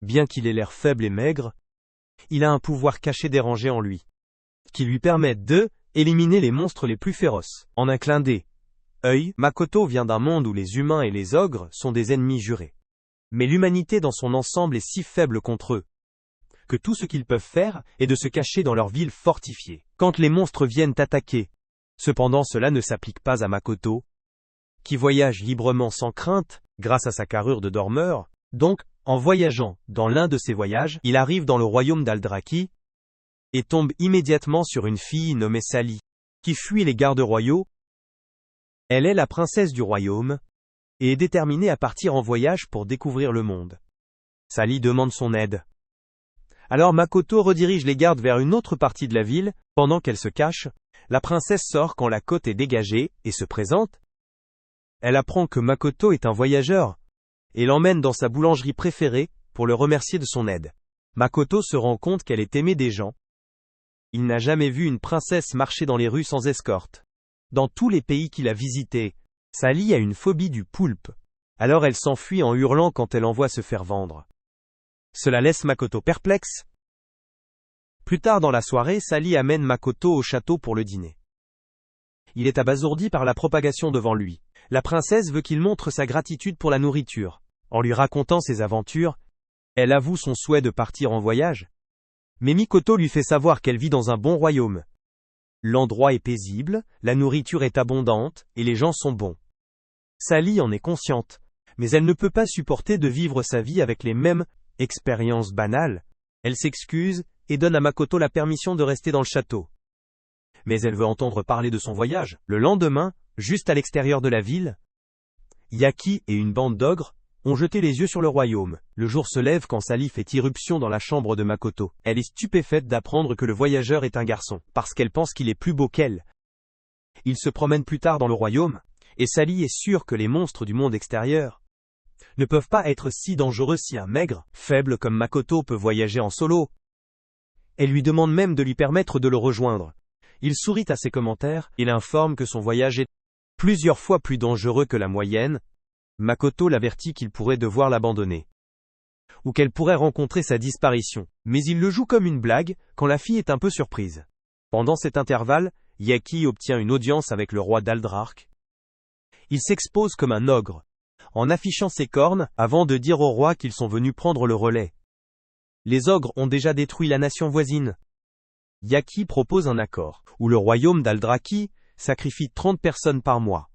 Bien qu'il ait l'air faible et maigre, il a un pouvoir caché dérangé en lui, qui lui permet de éliminer les monstres les plus féroces. En un clin d'œil, Makoto vient d'un monde où les humains et les ogres sont des ennemis jurés. Mais l'humanité dans son ensemble est si faible contre eux, que tout ce qu'ils peuvent faire est de se cacher dans leur ville fortifiée, quand les monstres viennent attaquer. Cependant cela ne s'applique pas à Makoto, qui voyage librement sans crainte, grâce à sa carrure de dormeur. Donc, en voyageant dans l'un de ses voyages, il arrive dans le royaume d'Aldraki, et tombe immédiatement sur une fille nommée Sally, qui fuit les gardes royaux. Elle est la princesse du royaume, et est déterminée à partir en voyage pour découvrir le monde. Sally demande son aide. Alors Makoto redirige les gardes vers une autre partie de la ville. Pendant qu'elle se cache, la princesse sort quand la côte est dégagée, et se présente. Elle apprend que Makoto est un voyageur, et l'emmène dans sa boulangerie préférée, pour le remercier de son aide. Makoto se rend compte qu'elle est aimée des gens. Il n'a jamais vu une princesse marcher dans les rues sans escorte. Dans tous les pays qu'il a visités, Sally a une phobie du poulpe. Alors elle s'enfuit en hurlant quand elle en voit se faire vendre. Cela laisse Makoto perplexe. Plus tard dans la soirée, Sally amène Makoto au château pour le dîner. Il est abasourdi par la propagation devant lui. La princesse veut qu'il montre sa gratitude pour la nourriture. En lui racontant ses aventures, elle avoue son souhait de partir en voyage. Mais Makoto lui fait savoir qu'elle vit dans un bon royaume. L'endroit est paisible, la nourriture est abondante, et les gens sont bons. Sally en est consciente, mais elle ne peut pas supporter de vivre sa vie avec les mêmes expériences banales. Elle s'excuse, et donne à Makoto la permission de rester dans le château. Mais elle veut entendre parler de son voyage. Le lendemain, juste à l'extérieur de la ville, Yaki et une bande d'ogres ont jeté les yeux sur le royaume. Le jour se lève quand Sally fait irruption dans la chambre de Makoto. Elle est stupéfaite d'apprendre que le voyageur est un garçon, parce qu'elle pense qu'il est plus beau qu'elle. Il se promène plus tard dans le royaume, et Sally est sûre que les monstres du monde extérieur ne peuvent pas être si dangereux si un maigre, faible comme Makoto peut voyager en solo. Elle lui demande même de lui permettre de le rejoindre. Il sourit à ses commentaires, il informe que son voyage est plusieurs fois plus dangereux que la moyenne. Makoto l'avertit qu'il pourrait devoir l'abandonner, ou qu'elle pourrait rencontrer sa disparition. Mais il le joue comme une blague, quand la fille est un peu surprise. Pendant cet intervalle, Yaki obtient une audience avec le roi d'Aldrark. Il s'expose comme un ogre, en affichant ses cornes, avant de dire au roi qu'ils sont venus prendre le relais. Les ogres ont déjà détruit la nation voisine. Yaki propose un accord, où le royaume d'Aldraki sacrifie 30 personnes par mois.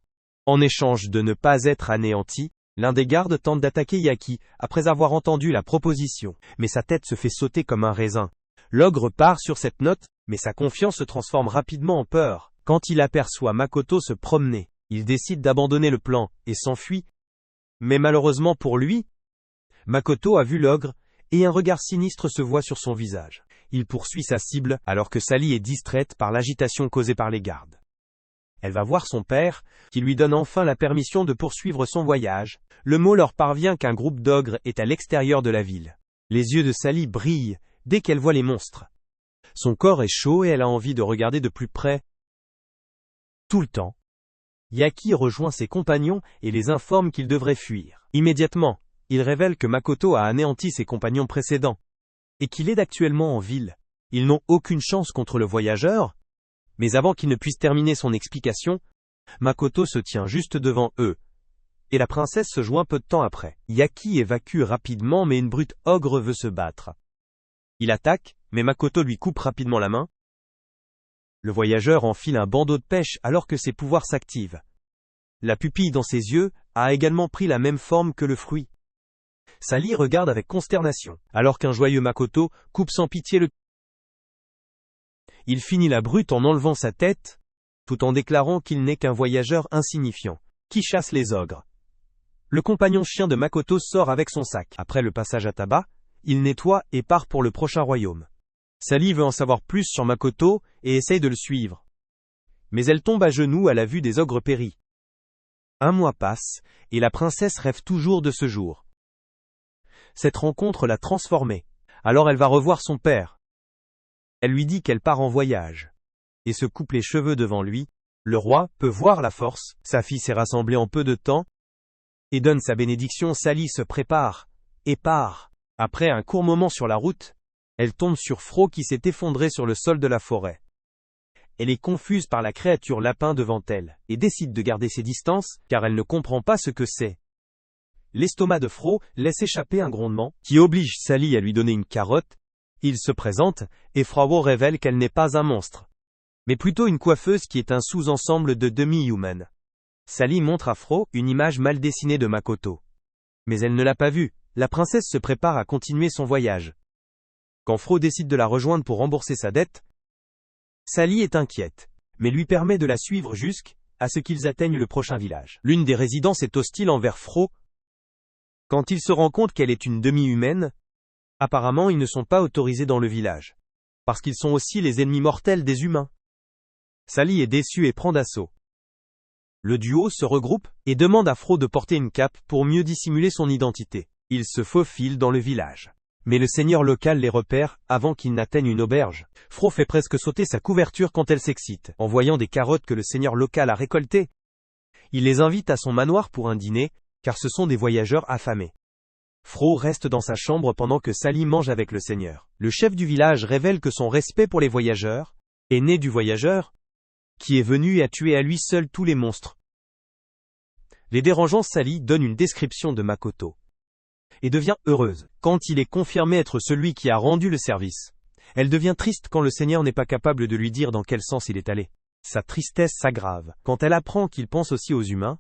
En échange de ne pas être anéanti, l'un des gardes tente d'attaquer Yaki, après avoir entendu la proposition, mais sa tête se fait sauter comme un raisin. L'ogre part sur cette note, mais sa confiance se transforme rapidement en peur. Quand il aperçoit Makoto se promener, il décide d'abandonner le plan, et s'enfuit. Mais malheureusement pour lui, Makoto a vu l'ogre, et un regard sinistre se voit sur son visage. Il poursuit sa cible, alors que Sally est distraite par l'agitation causée par les gardes. Elle va voir son père, qui lui donne enfin la permission de poursuivre son voyage. Le mot leur parvient qu'un groupe d'ogres est à l'extérieur de la ville. Les yeux de Sally brillent, dès qu'elle voit les monstres. Son corps est chaud et elle a envie de regarder de plus près. Tout le temps, Yaki rejoint ses compagnons et les informe qu'ils devraient fuir. Immédiatement, il révèle que Makoto a anéanti ses compagnons précédents, et qu'il est actuellement en ville. Ils n'ont aucune chance contre le voyageur, mais avant qu'il ne puisse terminer son explication, Makoto se tient juste devant eux, et la princesse se joint peu de temps après. Yaki évacue rapidement mais une brute ogre veut se battre. Il attaque, mais Makoto lui coupe rapidement la main. Le voyageur enfile un bandeau de pêche alors que ses pouvoirs s'activent. La pupille dans ses yeux a également pris la même forme que le fruit. Sally regarde avec consternation, alors qu'un joyeux Makoto coupe sans pitié le... Il finit la brute en enlevant sa tête, tout en déclarant qu'il n'est qu'un voyageur insignifiant, qui chasse les ogres. Le compagnon chien de Makoto sort avec son sac. Après le passage à tabac, il nettoie et part pour le prochain royaume. Sally veut en savoir plus sur Makoto et essaye de le suivre. Mais elle tombe à genoux à la vue des ogres péris. Un mois passe, et la princesse rêve toujours de ce jour. Cette rencontre l'a transformée. Alors elle va revoir son père. Elle lui dit qu'elle part en voyage, et se coupe les cheveux devant lui. Le roi peut voir la force, sa fille s'est rassemblée en peu de temps, et donne sa bénédiction. Sally se prépare, et part. Après un court moment sur la route, elle tombe sur Fro qui s'est effondré sur le sol de la forêt. Elle est confuse par la créature lapin devant elle, et décide de garder ses distances, car elle ne comprend pas ce que c'est. L'estomac de Fro laisse échapper un grondement, qui oblige Sally à lui donner une carotte. Il se présente, et Fro révèle qu'elle n'est pas un monstre, mais plutôt une coiffeuse qui est un sous-ensemble de demi-human. Sally montre à Fro une image mal dessinée de Makoto. Mais elle ne l'a pas vue, la princesse se prépare à continuer son voyage. Quand Fro décide de la rejoindre pour rembourser sa dette, Sally est inquiète, mais lui permet de la suivre jusqu'à ce qu'ils atteignent le prochain village. L'une des résidences est hostile envers Fro. Quand il se rend compte qu'elle est une demi-humaine, apparemment ils ne sont pas autorisés dans le village, parce qu'ils sont aussi les ennemis mortels des humains. Sally est déçue et prend d'assaut. Le duo se regroupe et demande à Fro de porter une cape pour mieux dissimuler son identité. Ils se faufilent dans le village. Mais le seigneur local les repère avant qu'ils n'atteignent une auberge. Fro fait presque sauter sa couverture quand elle s'excite, en voyant des carottes que le seigneur local a récoltées. Il les invite à son manoir pour un dîner, car ce sont des voyageurs affamés. Fro reste dans sa chambre pendant que Sally mange avec le seigneur. Le chef du village révèle que son respect pour les voyageurs est né du voyageur, qui est venu et a tué à lui seul tous les monstres. Les dérangeants, Sally donne une description de Makoto et devient heureuse quand il est confirmé être celui qui a rendu le service. Elle devient triste quand le seigneur n'est pas capable de lui dire dans quel sens il est allé. Sa tristesse s'aggrave quand elle apprend qu'il pense aussi aux humains.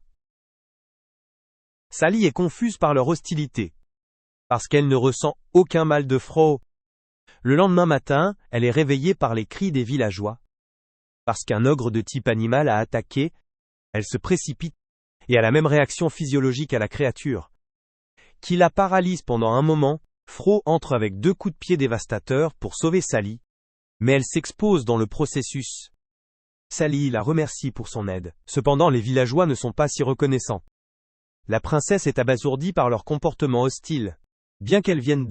Sally est confuse par leur hostilité, parce qu'elle ne ressent aucun mal de Fro. Le lendemain matin, elle est réveillée par les cris des villageois. Parce qu'un ogre de type animal a attaqué, elle se précipite et a la même réaction physiologique à la créature, qui la paralyse pendant un moment. Fro entre avec 2 coups de pied dévastateurs pour sauver Sally, mais elle s'expose dans le processus. Sally la remercie pour son aide. Cependant, les villageois ne sont pas si reconnaissants. La princesse est abasourdie par leur comportement hostile. Bien qu'elle vienne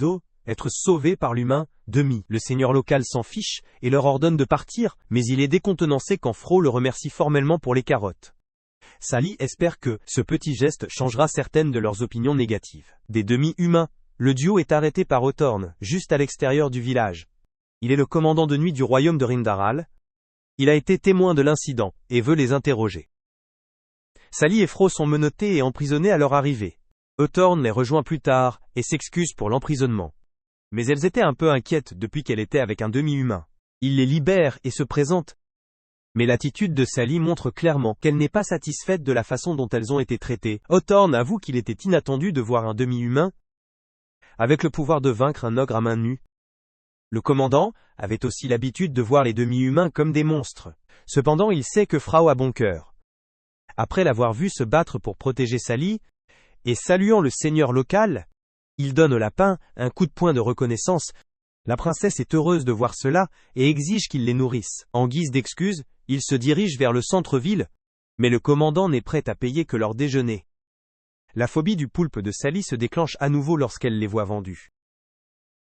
être sauvée par l'humain, le seigneur local s'en fiche et leur ordonne de partir, mais il est décontenancé quand Fro le remercie formellement pour les carottes. Sally espère que ce petit geste changera certaines de leurs opinions négatives. Des demi-humains, le duo est arrêté par Othorn, juste à l'extérieur du village. Il est le commandant de nuit du royaume de Rindaral. Il a été témoin de l'incident, et veut les interroger. Sally et Fro sont menottés et emprisonnés à leur arrivée. Othorn les rejoint plus tard, et s'excuse pour l'emprisonnement. Mais elles étaient un peu inquiètes depuis qu'elle était avec un demi-humain. Il les libère et se présente. Mais l'attitude de Sally montre clairement qu'elle n'est pas satisfaite de la façon dont elles ont été traitées. Othorn avoue qu'il était inattendu de voir un demi-humain avec le pouvoir de vaincre un ogre à main nue. Le commandant avait aussi l'habitude de voir les demi-humains comme des monstres. Cependant, il sait que Fro a bon cœur. Après l'avoir vu se battre pour protéger Sally, et saluant le seigneur local, il donne au lapin un coup de poing de reconnaissance. La princesse est heureuse de voir cela et exige qu'il les nourrisse. En guise d'excuse, il se dirige vers le centre-ville, mais le commandant n'est prêt à payer que leur déjeuner. La phobie du poulpe de Sally se déclenche à nouveau lorsqu'elle les voit vendus.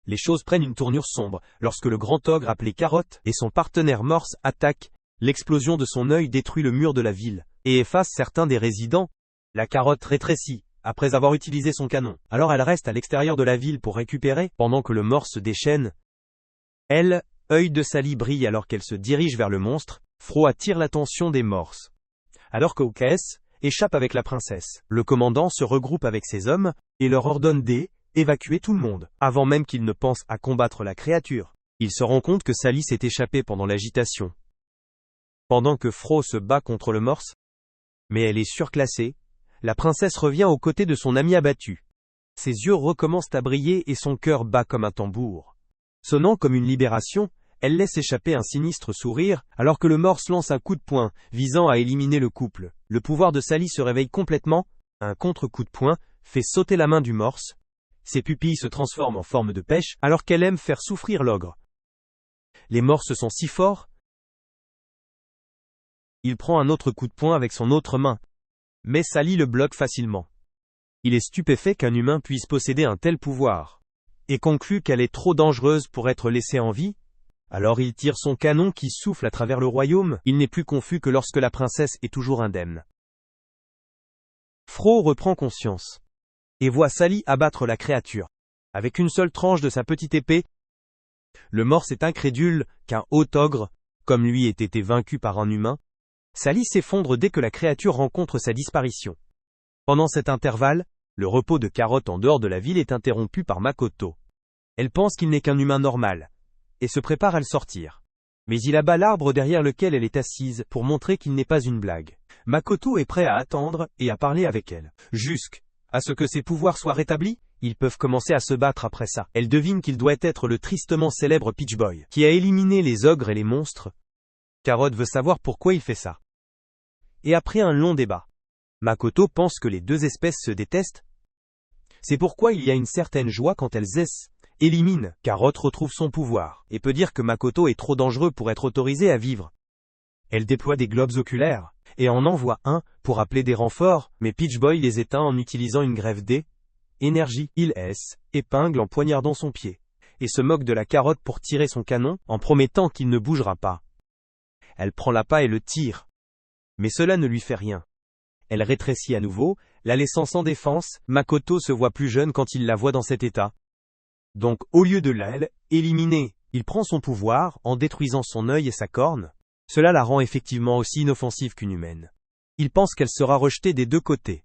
Les choses prennent une tournure sombre lorsque le grand ogre appelé Carotte et son partenaire Morse attaquent. L'explosion de son œil détruit le mur de la ville et efface certains des résidents. La Carotte rétrécit après avoir utilisé son canon. Alors elle reste à l'extérieur de la ville pour récupérer, pendant que le Morse se déchaîne. Œil de Sally brille alors qu'elle se dirige vers le monstre. Fro attire l'attention des Morses. Alors qu'Okes échappe avec la princesse, le commandant se regroupe avec ses hommes et leur ordonne d'évacuer tout le monde, avant même qu'il ne pense à combattre la créature. Il se rend compte que Sally s'est échappée pendant l'agitation, pendant que Fro se bat contre le Morse. Mais elle est surclassée. La princesse revient aux côtés de son ami abattu. Ses yeux recommencent à briller et son cœur bat comme un tambour. Sonnant comme une libération, elle laisse échapper un sinistre sourire, alors que le Morse lance un coup de poing, visant à éliminer le couple. Le pouvoir de Sally se réveille complètement. Un contre-coup de poing fait sauter la main du Morse. Ses pupilles se transforment en forme de pêche, alors qu'elle aime faire souffrir l'ogre. Les Morses sont si forts. Il prend un autre coup de poing avec son autre main. Mais Sally le bloque facilement. Il est stupéfait qu'un humain puisse posséder un tel pouvoir, et conclut qu'elle est trop dangereuse pour être laissée en vie. Alors il tire son canon qui souffle à travers le royaume. Il n'est plus confus que lorsque la princesse est toujours indemne. Fro reprend conscience et voit Sally abattre la créature. avec une seule tranche de sa petite épée. Le morse est incrédule qu'un haut ogre, comme lui, ait été vaincu par un humain. Sally s'effondre dès que la créature rencontre sa disparition. Pendant cet intervalle, le repos de Carotte en dehors de la ville est interrompu par Makoto. Elle pense qu'il n'est qu'un humain normal, et se prépare à le sortir. Mais il abat l'arbre derrière lequel elle est assise pour montrer qu'il n'est pas une blague. Makoto est prêt à attendre et à parler avec elle. Jusqu'à ce que ses pouvoirs soient rétablis, ils peuvent commencer à se battre après ça. Elle devine qu'il doit être le tristement célèbre Peach Boy, qui a éliminé les ogres et les monstres. Carotte veut savoir pourquoi il fait ça. Et après un long débat, Makoto pense que les deux espèces se détestent. C'est pourquoi il y a une certaine joie quand elles éliminent. Carotte retrouve son pouvoir, et peut dire que Makoto est trop dangereux pour être autorisé à vivre. Elle déploie des globes oculaires, et en envoie un, pour appeler des renforts, mais Peach Boy les éteint en utilisant une grève d'énergie. Il épingle en poignardant son pied, et se moque de la carotte pour tirer son canon, en promettant qu'il ne bougera pas. Elle prend l'appât et le tire. Mais cela ne lui fait rien. Elle rétrécit à nouveau, la laissant sans défense. Makoto se voit plus jeune quand il la voit dans cet état. Donc au lieu de l'éliminer, il prend son pouvoir, en détruisant son œil et sa corne. Cela la rend effectivement aussi inoffensive qu'une humaine. Il pense qu'elle sera rejetée des deux côtés.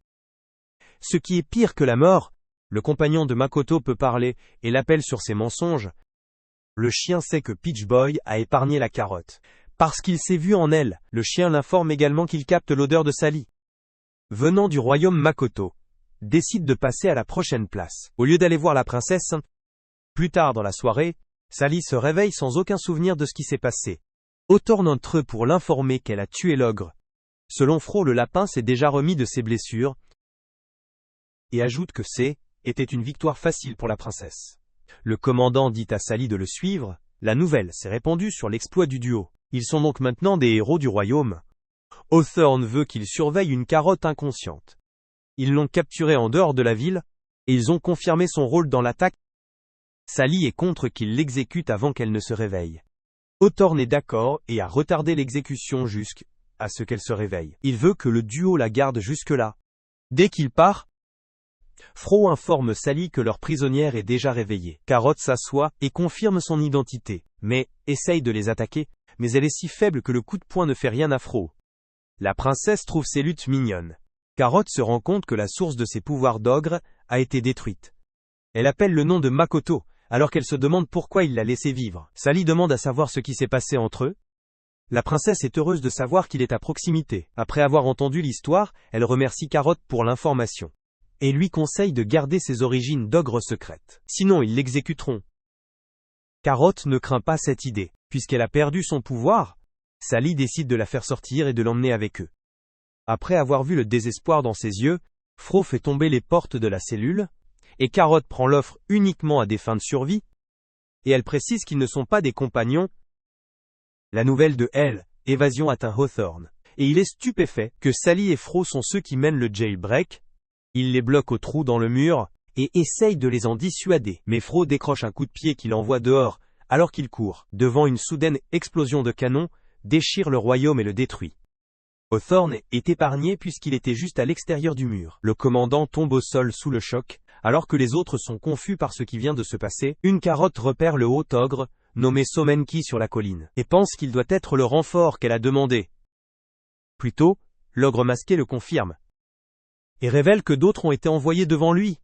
Ce qui est pire que la mort, le compagnon de Makoto peut parler, et l'appelle sur ses mensonges. Le chien sait que Peach Boy a épargné la carotte. Parce qu'il s'est vu en elle, le chien l'informe également qu'il capte l'odeur de Sally. Venant du royaume, Makoto décide de passer à la prochaine place. Au lieu d'aller voir la princesse, plus tard dans la soirée, Sally se réveille sans aucun souvenir de ce qui s'est passé. Hawthorne entre eux pour l'informer qu'elle a tué l'ogre. Selon Fro, le lapin s'est déjà remis de ses blessures, et ajoute que était une victoire facile pour la princesse. Le commandant dit à Sally de le suivre. La nouvelle s'est répandue sur l'exploit du duo. Ils sont donc maintenant des héros du royaume. Hawthorne veut qu'ils surveillent une carotte inconsciente. Ils l'ont capturée en dehors de la ville, et ils ont confirmé son rôle dans l'attaque. Sally est contre qu'il l'exécute avant qu'elle ne se réveille. Hawthorne est d'accord et a retardé l'exécution jusqu'à ce qu'elle se réveille. Il veut que le duo la garde jusque-là. Dès qu'il part, Fro informe Sally que leur prisonnière est déjà réveillée. Carotte s'assoit et confirme son identité, mais essaye de les attaquer, mais elle est si faible que le coup de poing ne fait rien à Fro. La princesse trouve ces luttes mignonnes. Carotte se rend compte que la source de ses pouvoirs d'ogre a été détruite. Elle appelle le nom de Makoto, alors qu'elle se demande pourquoi il l'a laissé vivre. Sally demande à savoir ce qui s'est passé entre eux. La princesse est heureuse de savoir qu'il est à proximité. Après avoir entendu l'histoire, elle remercie Carotte pour l'information, et lui conseille de garder ses origines d'ogre secrètes. Sinon ils l'exécuteront. Carotte ne craint pas cette idée. Puisqu'elle a perdu son pouvoir, Sally décide de la faire sortir et de l'emmener avec eux. Après avoir vu le désespoir dans ses yeux, Fro fait tomber les portes de la cellule, et Carotte prend l'offre uniquement à des fins de survie, et elle précise qu'ils ne sont pas des compagnons. La nouvelle de évasion atteint Hawthorne, et il est stupéfait que Sally et Fro sont ceux qui mènent le jailbreak. Il les bloque au trou dans le mur, et essaye de les en dissuader, mais Fro décroche un coup de pied qui l'envoie dehors, alors qu'il court, devant une soudaine explosion de canon, déchire le royaume et le détruit. Hawthorne est épargné puisqu'il était juste à l'extérieur du mur. Le commandant tombe au sol sous le choc, alors que les autres sont confus par ce qui vient de se passer. Une carotte repère le haut ogre, nommé Somenki sur la colline, et pense qu'il doit être le renfort qu'elle a demandé. Plus tôt, l'ogre masqué le confirme, et révèle que d'autres ont été envoyés devant lui.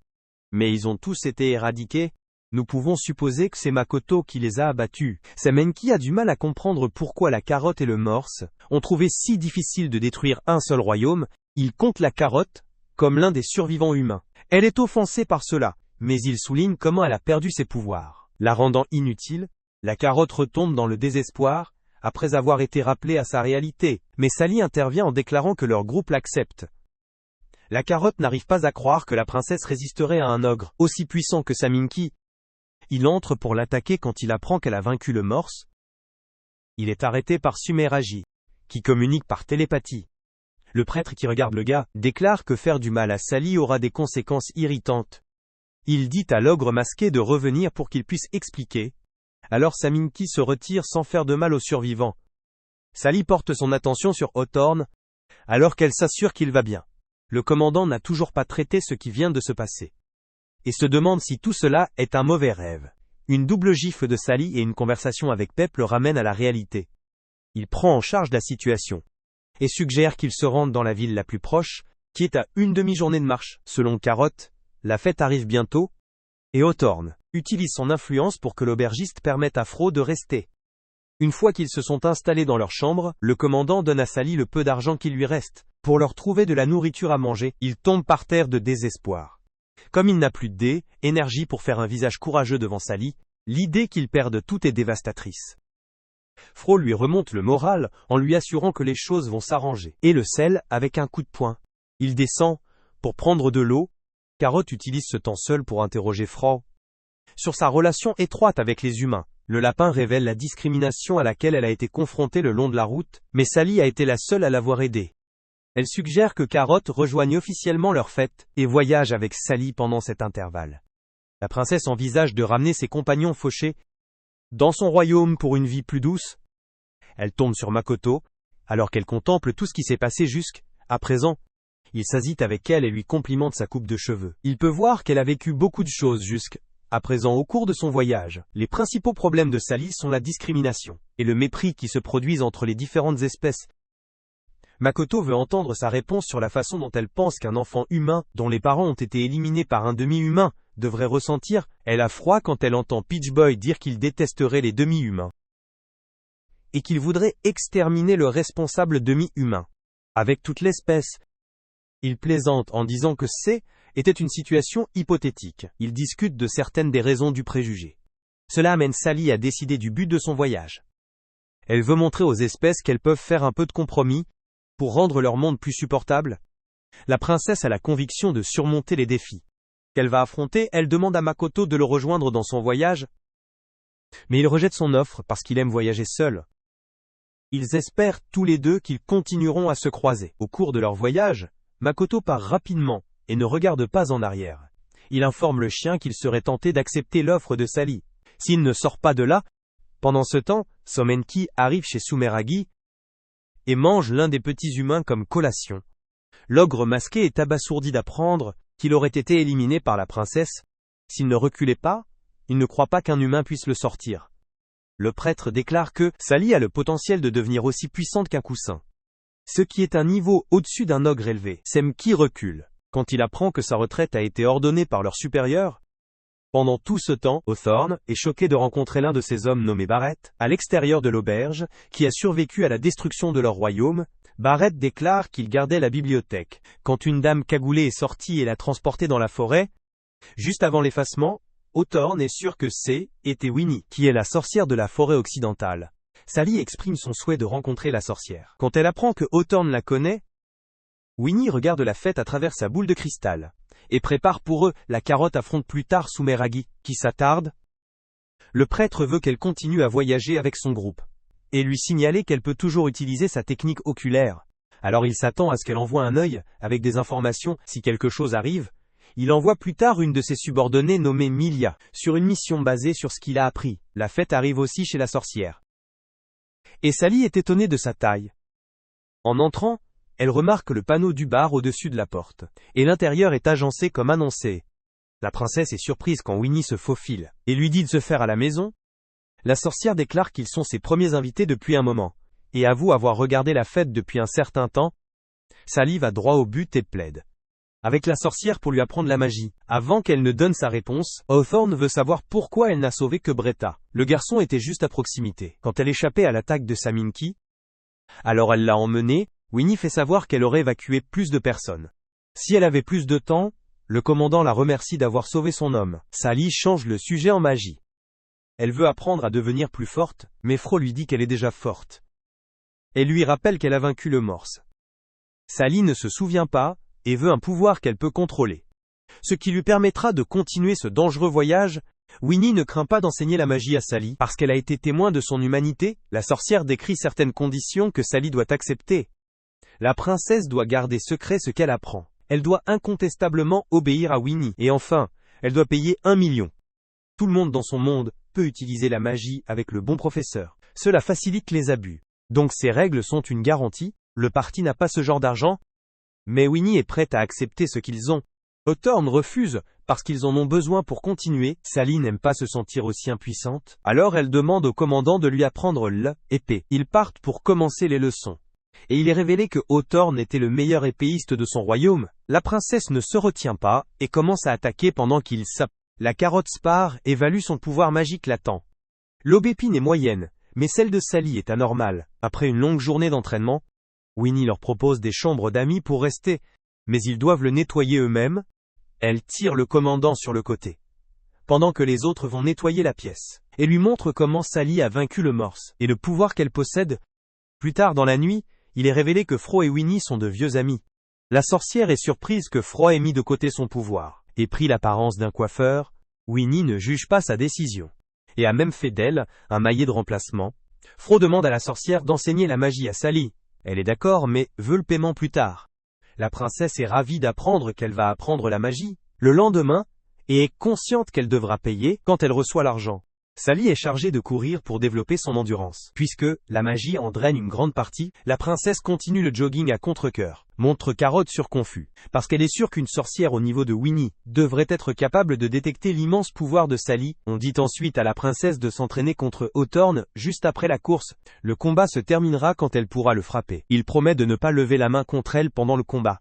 Mais ils ont tous été éradiqués. Nous pouvons supposer que c'est Makoto qui les a abattus. Somenki a du mal à comprendre pourquoi la carotte et le morse ont trouvé si difficile de détruire un seul royaume. Il compte la carotte comme l'un des survivants humains. Elle est offensée par cela, mais il souligne comment elle a perdu ses pouvoirs. La rendant inutile, la carotte retombe dans le désespoir, après avoir été rappelée à sa réalité. Mais Sally intervient en déclarant que leur groupe l'accepte. La carotte n'arrive pas à croire que la princesse résisterait à un ogre aussi puissant que Somenki. Il entre pour l'attaquer quand il apprend qu'elle a vaincu le morse. Il est arrêté par Sumeragi, qui communique par télépathie. Le prêtre qui regarde le gars déclare que faire du mal à Sally aura des conséquences irritantes. Il dit à l'ogre masqué de revenir pour qu'il puisse expliquer. Alors Somenki se retire sans faire de mal aux survivants. Sally porte son attention sur Hawthorne, alors qu'elle s'assure qu'il va bien. Le commandant n'a toujours pas traité ce qui vient de se passer. et se demande si tout cela est un mauvais rêve. Une double gifle de Sally et une conversation avec Pep le ramènent à la réalité. Il prend en charge la situation et suggère qu'il se rende dans la ville la plus proche, qui est à une demi-journée de marche. Selon Carotte, la fête arrive bientôt, et Hawthorne utilise son influence pour que l'aubergiste permette à Fro de rester. Une fois qu'ils se sont installés dans leur chambre, le commandant donne à Sally le peu d'argent qui lui reste. Pour leur trouver de la nourriture à manger, il tombe par terre de désespoir. Comme il n'a plus d'énergie pour faire un visage courageux devant Sally, l'idée qu'il perde tout est dévastatrice. Fro lui remonte le moral en lui assurant que les choses vont s'arranger, et le scelle avec un coup de poing. Il descend pour prendre de l'eau. Carotte utilise ce temps seul pour interroger Fro sur sa relation étroite avec les humains. Le lapin révèle la discrimination à laquelle elle a été confrontée le long de la route, mais Sally a été la seule à l'avoir aidée. Elle suggère que Carotte rejoigne officiellement leur fête et voyage avec Sally pendant cet intervalle. La princesse envisage de ramener ses compagnons fauchés dans son royaume pour une vie plus douce. Elle tombe sur Makoto, alors qu'elle contemple tout ce qui s'est passé jusqu'à présent. Il s'assit avec elle et lui complimente sa coupe de cheveux. Il peut voir qu'elle a vécu beaucoup de choses jusqu'à présent au cours de son voyage. Les principaux problèmes de Sally sont la discrimination et le mépris qui se produisent entre les différentes espèces. Makoto veut entendre sa réponse sur la façon dont elle pense qu'un enfant humain, dont les parents ont été éliminés par un demi-humain, devrait ressentir. Elle a froid quand elle entend Peach Boy dire qu'il détesterait les demi-humains et qu'il voudrait exterminer le responsable demi-humain avec toute l'espèce. Il plaisante en disant que était une situation hypothétique. Il discute de certaines des raisons du préjugé. Cela amène Sally à décider du but de son voyage. Elle veut montrer aux espèces qu'elles peuvent faire un peu de compromis pour rendre leur monde plus supportable. La princesse a la conviction de surmonter les défis qu'elle va affronter. Elle demande à Makoto de le rejoindre dans son voyage, mais il rejette son offre parce qu'il aime voyager seul. Ils espèrent tous les deux qu'ils continueront à se croiser. Au cours de leur voyage, Makoto part rapidement et ne regarde pas en arrière. Il informe le chien qu'il serait tenté d'accepter l'offre de Sally s'il ne sort pas de là. Pendant ce temps, Somenki arrive chez Sumeragi et mange l'un des petits humains comme collation. L'ogre masqué est abasourdi d'apprendre qu'il aurait été éliminé par la princesse. S'il ne reculait pas, il ne croit pas qu'un humain puisse le sortir. Le prêtre déclare que Sally a le potentiel de devenir aussi puissante qu'un coussin, ce qui est un niveau au-dessus d'un ogre élevé. Semki recule quand il apprend que sa retraite a été ordonnée par leur supérieur. Pendant tout ce temps, Hawthorne est choqué de rencontrer l'un de ces hommes nommé Barrett, à l'extérieur de l'auberge, qui a survécu à la destruction de leur royaume. Barrett déclare qu'il gardait la bibliothèque quand une dame cagoulée est sortie et l'a transportée dans la forêt. Juste avant l'effacement, Hawthorne est sûr que était Winnie, qui est la sorcière de la forêt occidentale. Sally exprime son souhait de rencontrer la sorcière. Quand elle apprend que Hawthorne la connaît, Winnie regarde la fête à travers sa boule de cristal et prépare pour eux. La Carotte affronte plus tard Sumeragi, qui s'attarde. Le prêtre veut qu'elle continue à voyager avec son groupe et lui signaler qu'elle peut toujours utiliser sa technique oculaire. Alors il s'attend à ce qu'elle envoie un œil avec des informations si quelque chose arrive. Il envoie plus tard une de ses subordonnées nommée Milia sur une mission basée sur ce qu'il a appris. La fête arrive aussi chez la sorcière. Et Sally est étonnée de sa taille. En entrant, elle remarque le panneau du bar au-dessus de la porte, et l'intérieur est agencé comme annoncé. La princesse est surprise quand Winnie se faufile, et lui dit de se faire à la maison. La sorcière déclare qu'ils sont ses premiers invités depuis un moment, et avoue avoir regardé la fête depuis un certain temps. Sally va droit au but et plaide avec la sorcière pour lui apprendre la magie. Avant qu'elle ne donne sa réponse, Hawthorne veut savoir pourquoi elle n'a sauvé que Bretta. Le garçon était juste à proximité quand elle échappait à l'attaque de Saminki. Alors elle l'a emmené. Winnie fait savoir qu'elle aurait évacué plus de personnes. Si elle avait plus de temps, le commandant la remercie d'avoir sauvé son homme. Sally change le sujet en magie. Elle veut apprendre à devenir plus forte, mais Fro lui dit qu'elle est déjà forte. Elle lui rappelle qu'elle a vaincu le morse. Sally ne se souvient pas, et veut un pouvoir qu'elle peut contrôler, ce qui lui permettra de continuer ce dangereux voyage. Winnie ne craint pas d'enseigner la magie à Sally, parce qu'elle a été témoin de son humanité. La sorcière décrit certaines conditions que Sally doit accepter. La princesse doit garder secret ce qu'elle apprend. Elle doit incontestablement obéir à Winnie. Et enfin, elle doit payer 1 million. Tout le monde dans son monde peut utiliser la magie avec le bon professeur. Cela facilite les abus. Donc ces règles sont une garantie. Le parti n'a pas ce genre d'argent, mais Winnie est prête à accepter ce qu'ils ont. Hawthorne refuse, parce qu'ils en ont besoin pour continuer. Sally n'aime pas se sentir aussi impuissante. Alors elle demande au commandant de lui apprendre l'épée. Ils partent pour commencer les leçons. Et il est révélé que Hawthorne était le meilleur épéiste de son royaume. La princesse ne se retient pas, et commence à attaquer pendant qu'il sape. La carotte Spar évalue son pouvoir magique latent. L'aubépine est moyenne, mais celle de Sally est anormale. Après une longue journée d'entraînement, Winnie leur propose des chambres d'amis pour rester, mais ils doivent le nettoyer eux-mêmes. Elle tire le commandant sur le côté, pendant que les autres vont nettoyer la pièce, et lui montre comment Sally a vaincu le morse, et le pouvoir qu'elle possède. Plus tard dans la nuit, il est révélé que Fro et Winnie sont de vieux amis. La sorcière est surprise que Fro ait mis de côté son pouvoir, et pris l'apparence d'un coiffeur. Winnie ne juge pas sa décision, et a même fait d'elle un maillet de remplacement. Fro demande à la sorcière d'enseigner la magie à Sally. Elle est d'accord mais veut le paiement plus tard. La princesse est ravie d'apprendre qu'elle va apprendre la magie le lendemain, et est consciente qu'elle devra payer quand elle reçoit l'argent. Sally est chargée de courir pour développer son endurance. Puisque la magie en draine une grande partie, la princesse continue le jogging à contre-cœur. Montre Carotte sur confus, parce qu'elle est sûre qu'une sorcière au niveau de Winnie devrait être capable de détecter l'immense pouvoir de Sally. On dit ensuite à la princesse de s'entraîner contre Hawthorne juste après la course. Le combat se terminera quand elle pourra le frapper. Il promet de ne pas lever la main contre elle pendant le combat.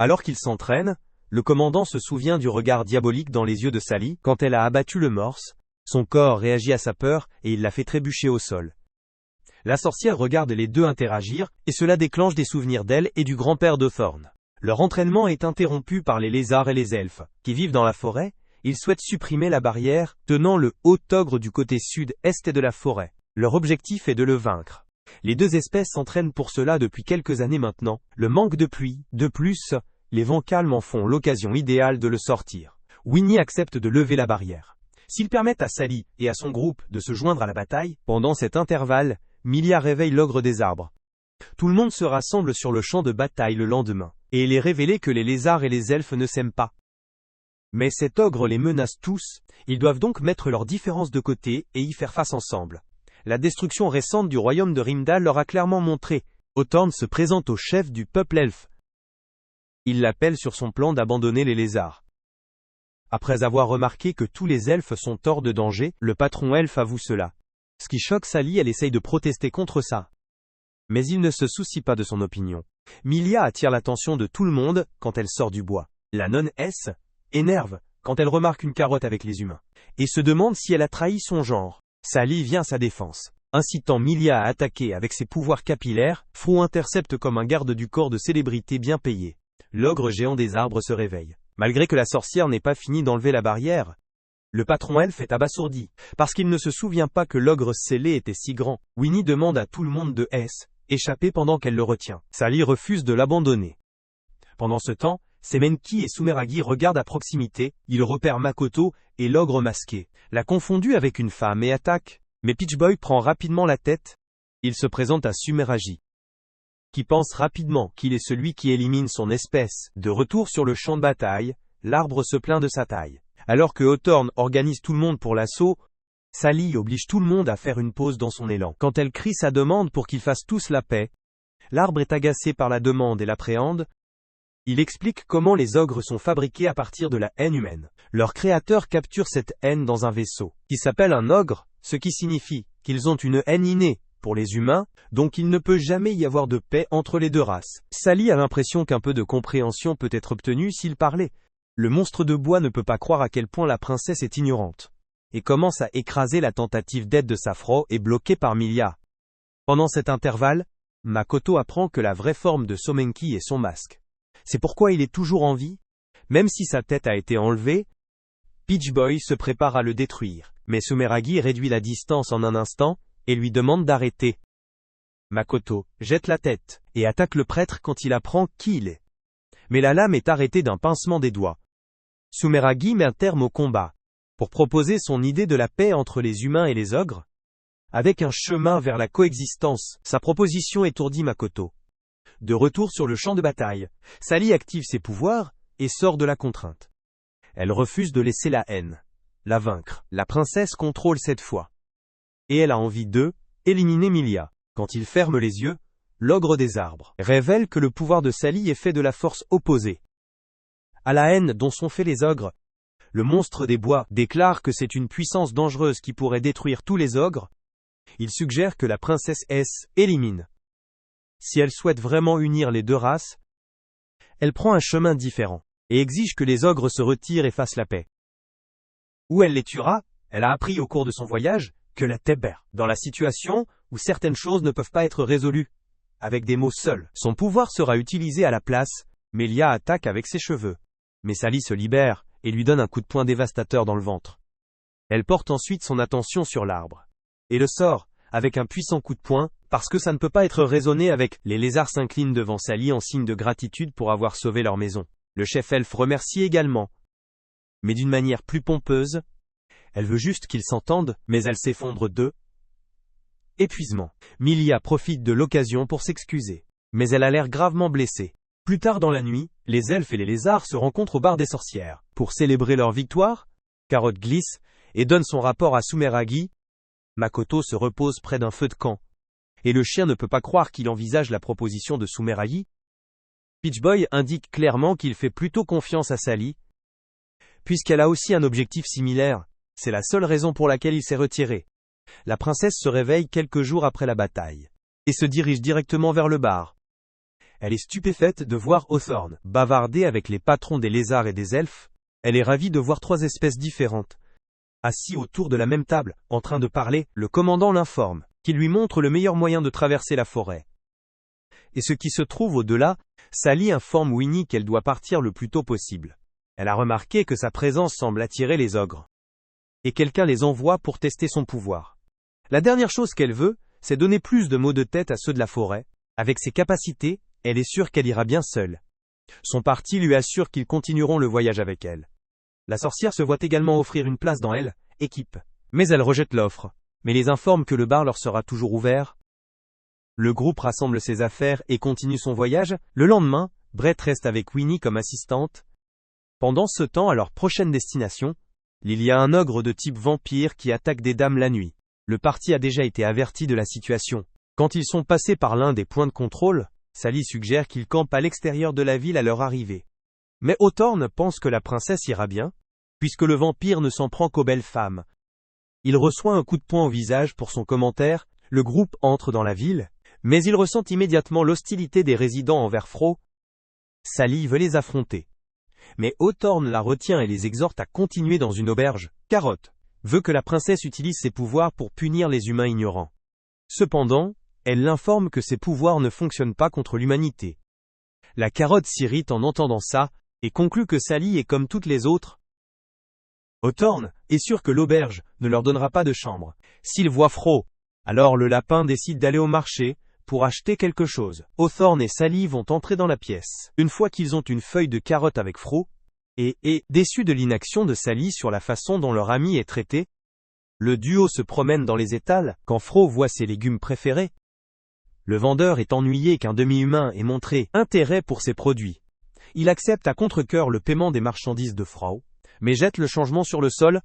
Alors qu'il s'entraîne, le commandant se souvient du regard diabolique dans les yeux de Sally quand elle a abattu le morse. Son corps réagit à sa peur et il la fait trébucher au sol. La sorcière regarde les deux interagir, et cela déclenche des souvenirs d'elle et du grand-père d'Hawthorne. Leur entraînement est interrompu par les lézards et les elfes, qui vivent dans la forêt. Ils souhaitent supprimer la barrière, tenant le haut ogre du côté sud-est de la forêt. Leur objectif est de le vaincre. Les deux espèces s'entraînent pour cela depuis quelques années maintenant. Le manque de pluie, de plus, les vents calmes en font l'occasion idéale de le sortir. Winnie accepte de lever la barrière. S'ils permettent à Sally et à son groupe de se joindre à la bataille, pendant cet intervalle, Milia réveille l'ogre des arbres. Tout le monde se rassemble sur le champ de bataille le lendemain, et il est révélé que les lézards et les elfes ne s'aiment pas. Mais cet ogre les menace tous, ils doivent donc mettre leurs différences de côté et y faire face ensemble. La destruction récente du royaume de Rimdal leur a clairement montré. Hawthorne se présente au chef du peuple elfe. Il l'appelle sur son plan d'abandonner les lézards. Après avoir remarqué que tous les elfes sont hors de danger, le patron elfe avoue cela. Ce qui choque Sally, elle essaye de protester contre ça. Mais il ne se soucie pas de son opinion. Milia attire l'attention de tout le monde quand elle sort du bois. La nonne S énerve quand elle remarque une carotte avec les humains, et se demande si elle a trahi son genre. Sally vient à sa défense, incitant Milia à attaquer avec ses pouvoirs capillaires. Fro intercepte comme un garde du corps de célébrité bien payé. L'ogre géant des arbres se réveille. Malgré que la sorcière n'ait pas fini d'enlever la barrière, le patron elfe est abasourdi, parce qu'il ne se souvient pas que l'ogre scellé était si grand. Winnie demande à tout le monde de échapper pendant qu'elle le retient. Sally refuse de l'abandonner. Pendant ce temps, Semenki et Sumeragi regardent à proximité. Ils repèrent Makoto et l'ogre masqué, l'a confondu avec une femme et attaque. Mais Peach Boy prend rapidement la tête. Il se présente à Sumeragi, qui pense rapidement qu'il est celui qui élimine son espèce. De retour sur le champ de bataille, l'arbre se plaint de sa taille. Alors que Hawthorne organise tout le monde pour l'assaut, Sally oblige tout le monde à faire une pause dans son élan. Quand elle crie sa demande pour qu'ils fassent tous la paix, l'arbre est agacé par la demande et l'appréhende. Il explique comment les ogres sont fabriqués à partir de la haine humaine. Leur créateur capture cette haine dans un vaisseau, qui s'appelle un ogre, ce qui signifie qu'ils ont une haine innée pour les humains, donc il ne peut jamais y avoir de paix entre les deux races. Sally a l'impression qu'un peu de compréhension peut être obtenue s'il parlait. Le monstre de bois ne peut pas croire à quel point la princesse est ignorante, et commence à écraser la tentative d'aide de Safro et bloquée par Milia. Pendant cet intervalle, Makoto apprend que la vraie forme de Somenki est son masque. C'est pourquoi il est toujours en vie, même si sa tête a été enlevée. Peach Boy se prépare à le détruire, mais Sumeragi réduit la distance en un instant, et lui demande d'arrêter. Makoto jette la tête, et attaque le prêtre quand il apprend qui il est. Mais la lame est arrêtée d'un pincement des doigts. Sumeragi met un terme au combat, pour proposer son idée de la paix entre les humains et les ogres, avec un chemin vers la coexistence. Sa proposition étourdit Makoto. De retour sur le champ de bataille, Sally active ses pouvoirs, et sort de la contrainte. Elle refuse de laisser la haine la vaincre. La princesse contrôle cette fois. Et elle a envie de éliminer Milia. Quand il ferme les yeux, l'ogre des arbres révèle que le pouvoir de Sally est fait de la force opposée. à la haine dont sont faits les ogres. Le monstre des bois déclare que c'est une puissance dangereuse qui pourrait détruire tous les ogres. Il suggère que la princesse S élimine. Si elle souhaite vraiment unir les deux races, elle prend un chemin différent, et exige que les ogres se retirent et fassent la paix. Ou elle les tuera. Elle a appris au cours de son voyage que la Tébert, dans la situation où certaines choses ne peuvent pas être résolues avec des mots seuls, son pouvoir sera utilisé à la place. Mélia attaque avec ses cheveux. Mais Sally se libère et lui donne un coup de poing dévastateur dans le ventre. Elle porte ensuite son attention sur l'arbre et le sort avec un puissant coup de poing, parce que ça ne peut pas être raisonné avec. Les lézards s'inclinent devant Sally en signe de gratitude pour avoir sauvé leur maison. Le chef elfe remercie également, mais d'une manière plus pompeuse. Elle veut juste qu'ils s'entendent, mais elle s'effondre de épuisement. Milia profite de l'occasion pour s'excuser, mais elle a l'air gravement blessée. Plus tard dans la nuit, les elfes et les lézards se rencontrent au bar des sorcières. Pour célébrer leur victoire, Carotte glisse et donne son rapport à Sumeragi. Makoto se repose près d'un feu de camp, et le chien ne peut pas croire qu'il envisage la proposition de Sumeragi. Peach Boy indique clairement qu'il fait plutôt confiance à Sally, puisqu'elle a aussi un objectif similaire. C'est la seule raison pour laquelle il s'est retiré. La princesse se réveille quelques jours après la bataille, et se dirige directement vers le bar. Elle est stupéfaite de voir Hawthorne bavarder avec les patrons des lézards et des elfes. Elle est ravie de voir 3 espèces différentes, assis autour de la même table, en train de parler. Le commandant l'informe, qui lui montre le meilleur moyen de traverser la forêt. Et ce qui se trouve au-delà, Sally informe Winnie qu'elle doit partir le plus tôt possible. Elle a remarqué que sa présence semble attirer les ogres. Et quelqu'un les envoie pour tester son pouvoir. La dernière chose qu'elle veut, c'est donner plus de maux de tête à ceux de la forêt. Avec ses capacités, elle est sûre qu'elle ira bien seule. Son parti lui assure qu'ils continueront le voyage avec elle. La sorcière se voit également offrir une place dans elle, équipe. Mais elle rejette l'offre, mais les informe que le bar leur sera toujours ouvert. Le groupe rassemble ses affaires et continue son voyage. Le lendemain, Brett reste avec Winnie comme assistante. Pendant ce temps, à leur prochaine destination, il y a un ogre de type vampire qui attaque des dames la nuit. Le parti a déjà été averti de la situation. Quand ils sont passés par l'un des points de contrôle, Sally suggère qu'ils campent à l'extérieur de la ville à leur arrivée. Mais Hawthorne pense que la princesse ira bien, puisque le vampire ne s'en prend qu'aux belles femmes. Il reçoit un coup de poing au visage pour son commentaire. Le groupe entre dans la ville, mais il ressent immédiatement l'hostilité des résidents envers Fro. Sally veut les affronter. Mais Hawthorne la retient et les exhorte à continuer dans une auberge. Carotte veut que la princesse utilise ses pouvoirs pour punir les humains ignorants. Cependant, elle l'informe que ses pouvoirs ne fonctionnent pas contre l'humanité. La carotte s'irrite en entendant ça, et conclut que Sally est comme toutes les autres. Hawthorne est sûr que l'auberge ne leur donnera pas de chambre. S'il voit Fro, alors le lapin décide d'aller au marché pour acheter quelque chose. Hawthorne et Sally vont entrer dans la pièce. Une fois qu'ils ont une feuille de carotte avec Fro, et déçus de l'inaction de Sally sur la façon dont leur ami est traité, le duo se promène dans les étals quand Fro voit ses légumes préférés. Le vendeur est ennuyé qu'un demi-humain ait montré intérêt pour ses produits. Il accepte à contre-cœur le paiement des marchandises de Fro, mais jette le changement sur le sol,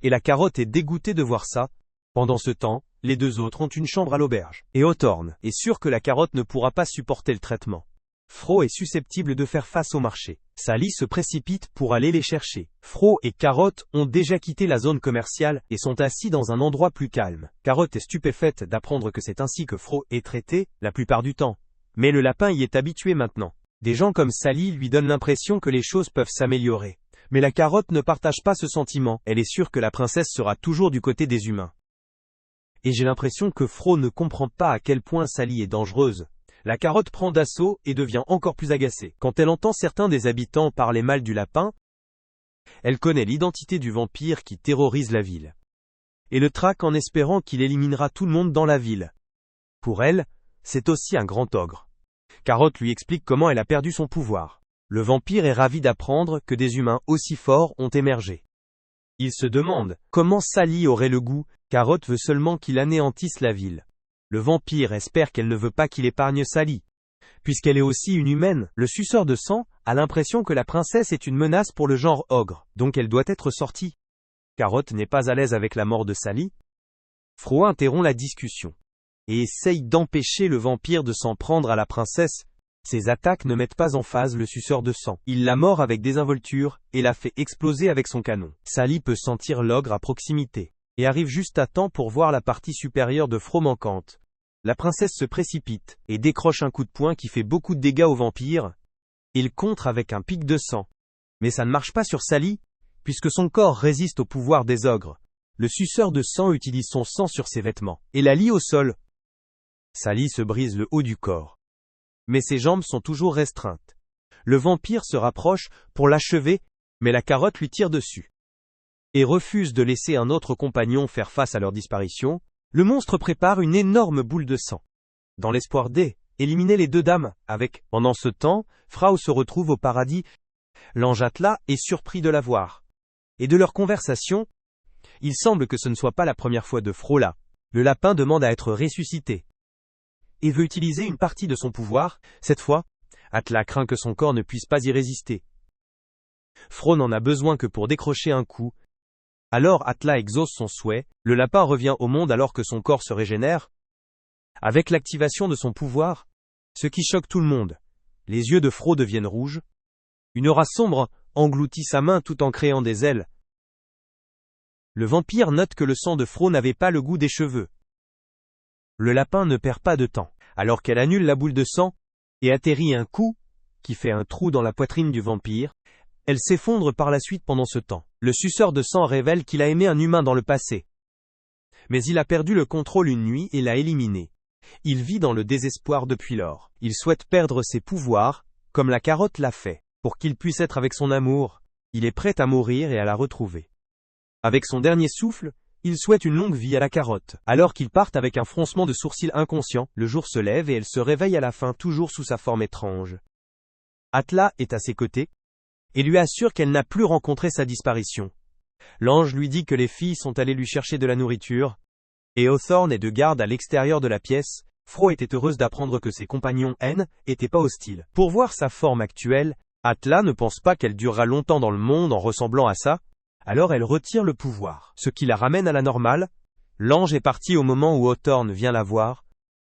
et la carotte est dégoûtée de voir ça. Pendant ce temps, les deux autres ont une chambre à l'auberge, et Hawthorne est sûr que la carotte ne pourra pas supporter le traitement. Fro est susceptible de faire face au marché. Sally se précipite pour aller les chercher. Fro et Carotte ont déjà quitté la zone commerciale et sont assis dans un endroit plus calme. Carotte est stupéfaite d'apprendre que c'est ainsi que Fro est traité, la plupart du temps. Mais le lapin y est habitué maintenant. Des gens comme Sally lui donnent l'impression que les choses peuvent s'améliorer. Mais la carotte ne partage pas ce sentiment. Elle est sûre que la princesse sera toujours du côté des humains. Et j'ai l'impression que Fro ne comprend pas à quel point Sally est dangereuse. La carotte prend d'assaut et devient encore plus agacée. Quand elle entend certains des habitants parler mal du lapin, elle connaît l'identité du vampire qui terrorise la ville. Et le traque en espérant qu'il éliminera tout le monde dans la ville. Pour elle, c'est aussi un grand ogre. Carotte lui explique comment elle a perdu son pouvoir. Le vampire est ravi d'apprendre que des humains aussi forts ont émergé. Il se demande comment Sally aurait le goût. Carotte veut seulement qu'il anéantisse la ville. Le vampire espère qu'elle ne veut pas qu'il épargne Sally. Puisqu'elle est aussi une humaine, le suceur de sang a l'impression que la princesse est une menace pour le genre ogre, donc elle doit être sortie. Carotte n'est pas à l'aise avec la mort de Sally. Fro interrompt la discussion et essaye d'empêcher le vampire de s'en prendre à la princesse. Ses attaques ne mettent pas en phase le suceur de sang. Il la mord avec désinvolture et la fait exploser avec son canon. Sally peut sentir l'ogre à proximité et arrive juste à temps pour voir la partie supérieure de Fro manquante. La princesse se précipite et décroche un coup de poing qui fait beaucoup de dégâts au vampire. Il contre avec un pic de sang. Mais ça ne marche pas sur Sally, puisque son corps résiste au pouvoir des ogres. Le suceur de sang utilise son sang sur ses vêtements et la lie au sol. Sally se brise le haut du corps. Mais ses jambes sont toujours restreintes. Le vampire se rapproche pour l'achever, mais la carotte lui tire dessus. Et refuse de laisser un autre compagnon faire face à leur disparition. Le monstre prépare une énorme boule de sang, dans l'espoir d'éliminer les deux dames, avec, pendant ce temps, Frau se retrouve au paradis. L'ange Atla est surpris de la voir. Et de leur conversation, il semble que ce ne soit pas la première fois de Fro là. Le lapin demande à être ressuscité. Et veut utiliser une partie de son pouvoir. Cette fois, Atla craint que son corps ne puisse pas y résister. Fro n'en a besoin que pour décrocher un coup. Alors Atla exauce son souhait, le lapin revient au monde alors que son corps se régénère. Avec l'activation de son pouvoir, ce qui choque tout le monde, les yeux de Fro deviennent rouges. Une aura sombre engloutit sa main tout en créant des ailes. Le vampire note que le sang de Fro n'avait pas le goût des cheveux. Le lapin ne perd pas de temps, alors qu'elle annule la boule de sang, et atterrit un coup, qui fait un trou dans la poitrine du vampire. Elle s'effondre par la suite pendant ce temps. Le suceur de sang révèle qu'il a aimé un humain dans le passé. Mais il a perdu le contrôle une nuit et l'a éliminé. Il vit dans le désespoir depuis lors. Il souhaite perdre ses pouvoirs, comme la carotte l'a fait. Pour qu'il puisse être avec son amour, il est prêt à mourir et à la retrouver. Avec son dernier souffle, il souhaite une longue vie à la carotte. Alors qu'ils partent avec un froncement de sourcils inconscient, le jour se lève et elle se réveille à la fin toujours sous sa forme étrange. Atla est à ses côtés, et lui assure qu'elle n'a plus rencontré sa disparition. L'ange lui dit que les filles sont allées lui chercher de la nourriture, et Hawthorne est de garde à l'extérieur de la pièce. Fro était heureuse d'apprendre que ses compagnons n'étaient pas hostiles. Pour voir sa forme actuelle, Atla ne pense pas qu'elle durera longtemps dans le monde en ressemblant à ça, alors elle retire le pouvoir, ce qui la ramène à la normale. L'ange est parti au moment où Hawthorne vient la voir.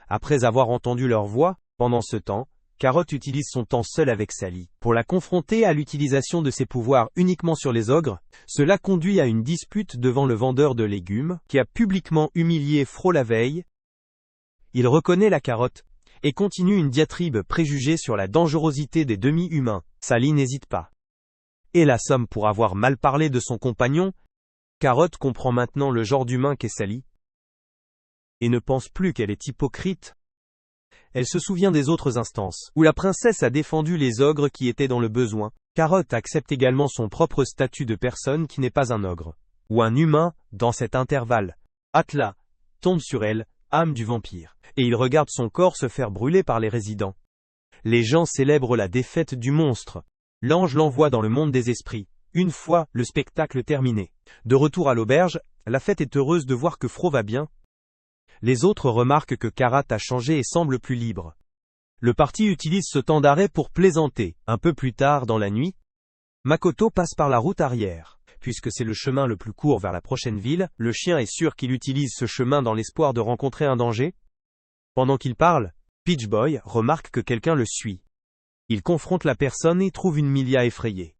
Après avoir entendu leur voix, pendant ce temps, Carotte utilise son temps seul avec Sally. Pour la confronter à l'utilisation de ses pouvoirs uniquement sur les ogres, cela conduit à une dispute devant le vendeur de légumes, qui a publiquement humilié Fro la veille. Il reconnaît la carotte, et continue une diatribe préjugée sur la dangerosité des demi-humains. Sally n'hésite pas. Et la somme pour avoir mal parlé de son compagnon. Carotte comprend maintenant le genre d'humain qu'est Sally, et ne pense plus qu'elle est hypocrite. Elle se souvient des autres instances, où la princesse a défendu les ogres qui étaient dans le besoin. Carotte accepte également son propre statut de personne qui n'est pas un ogre, ou un humain, dans cet intervalle. Atla tombe sur elle, âme du vampire, et il regarde son corps se faire brûler par les résidents. Les gens célèbrent la défaite du monstre. L'ange l'envoie dans le monde des esprits, une fois le spectacle terminé. De retour à l'auberge, la fête est heureuse de voir que Fro va bien. Les autres remarquent que Karat a changé et semble plus libre. Le parti utilise ce temps d'arrêt pour plaisanter. Un peu plus tard dans la nuit, Makoto passe par la route arrière. Puisque c'est le chemin le plus court vers la prochaine ville, le chien est sûr qu'il utilise ce chemin dans l'espoir de rencontrer un danger. Pendant qu'il parle, Peach Boy remarque que quelqu'un le suit. Il confronte la personne et trouve une Milia effrayée.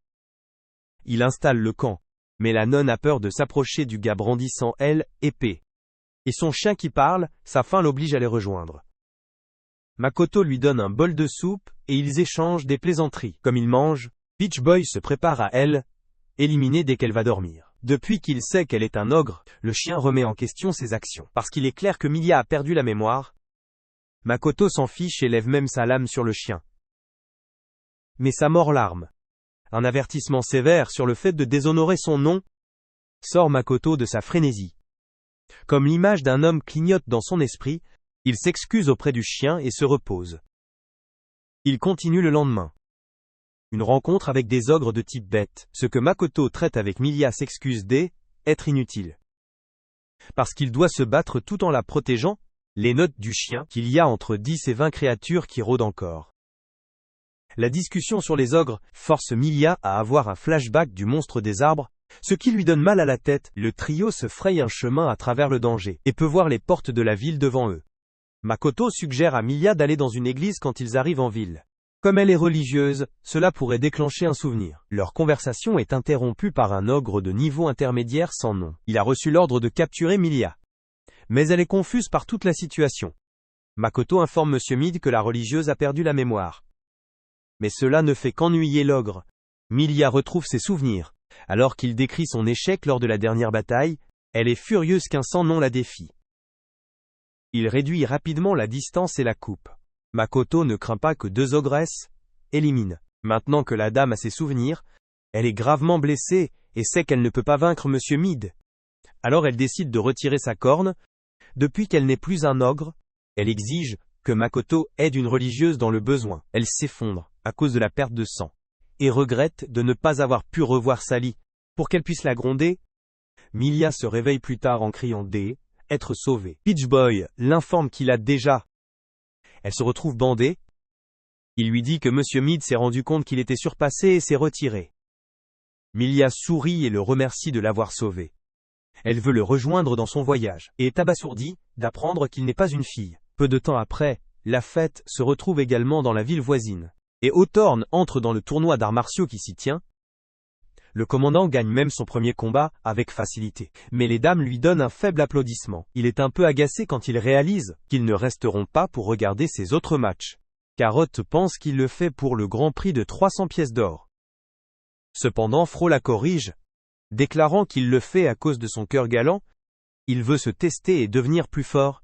Il installe le camp, mais la nonne a peur de s'approcher du gars brandissant l'épée. Et son chien qui parle, sa faim l'oblige à les rejoindre. Makoto lui donne un bol de soupe, et ils échangent des plaisanteries. Comme ils mangent, Peach Boy se prépare à éliminer dès qu'elle va dormir. Depuis qu'il sait qu'elle est un ogre, le chien remet en question ses actions. Parce qu'il est clair que Milia a perdu la mémoire, Makoto s'en fiche et lève même sa lame sur le chien. Mais ça mord l'arme. Un avertissement sévère sur le fait de déshonorer son nom sort Makoto de sa frénésie. Comme l'image d'un homme clignote dans son esprit, il s'excuse auprès du chien et se repose. Il continue le lendemain. Une rencontre avec des ogres de type bête. Ce que Makoto traite avec Milia s'excuse d'être inutile. Parce qu'il doit se battre tout en la protégeant, les notes du chien qu'il y a entre 10 et 20 créatures qui rôdent encore. La discussion sur les ogres force Milia à avoir un flashback du monstre des arbres, ce qui lui donne mal à la tête. Le trio se fraye un chemin à travers le danger, et peut voir les portes de la ville devant eux. Makoto suggère à Milia d'aller dans une église quand ils arrivent en ville. Comme elle est religieuse, cela pourrait déclencher un souvenir. Leur conversation est interrompue par un ogre de niveau intermédiaire sans nom. Il a reçu l'ordre de capturer Milia. Mais elle est confuse par toute la situation. Makoto informe Monsieur Mid que la religieuse a perdu la mémoire. Mais cela ne fait qu'ennuyer l'ogre. Milia retrouve ses souvenirs. Alors qu'il décrit son échec lors de la dernière bataille, elle est furieuse qu'un sans nom la défie. Il réduit rapidement la distance et la coupe. Makoto ne craint pas que deux ogresses éliminent. Maintenant que la dame a ses souvenirs, elle est gravement blessée et sait qu'elle ne peut pas vaincre Monsieur Mid. Alors elle décide de retirer sa corne. Depuis qu'elle n'est plus un ogre, elle exige que Makoto aide une religieuse dans le besoin. Elle s'effondre à cause de la perte de sang et regrette de ne pas avoir pu revoir Sally pour qu'elle puisse la gronder. Milia se réveille plus tard en criant être sauvée. Peach Boy l'informe qu'il a déjà. Elle se retrouve bandée. Il lui dit que Monsieur Mid s'est rendu compte qu'il était surpassé et s'est retiré. Milia sourit et le remercie de l'avoir sauvé. Elle veut le rejoindre dans son voyage, et est abasourdie d'apprendre qu'il n'est pas une fille. Peu de temps après, la fête se retrouve également dans la ville voisine. Et Hawthorne entre dans le tournoi d'arts martiaux qui s'y tient. Le commandant gagne même son premier combat avec facilité. Mais les dames lui donnent un faible applaudissement. Il est un peu agacé quand il réalise qu'ils ne resteront pas pour regarder ses autres matchs. Carotte pense qu'il le fait pour le grand prix de 300 pièces d'or. Cependant Fro la corrige, déclarant qu'il le fait à cause de son cœur galant. Il veut se tester et devenir plus fort.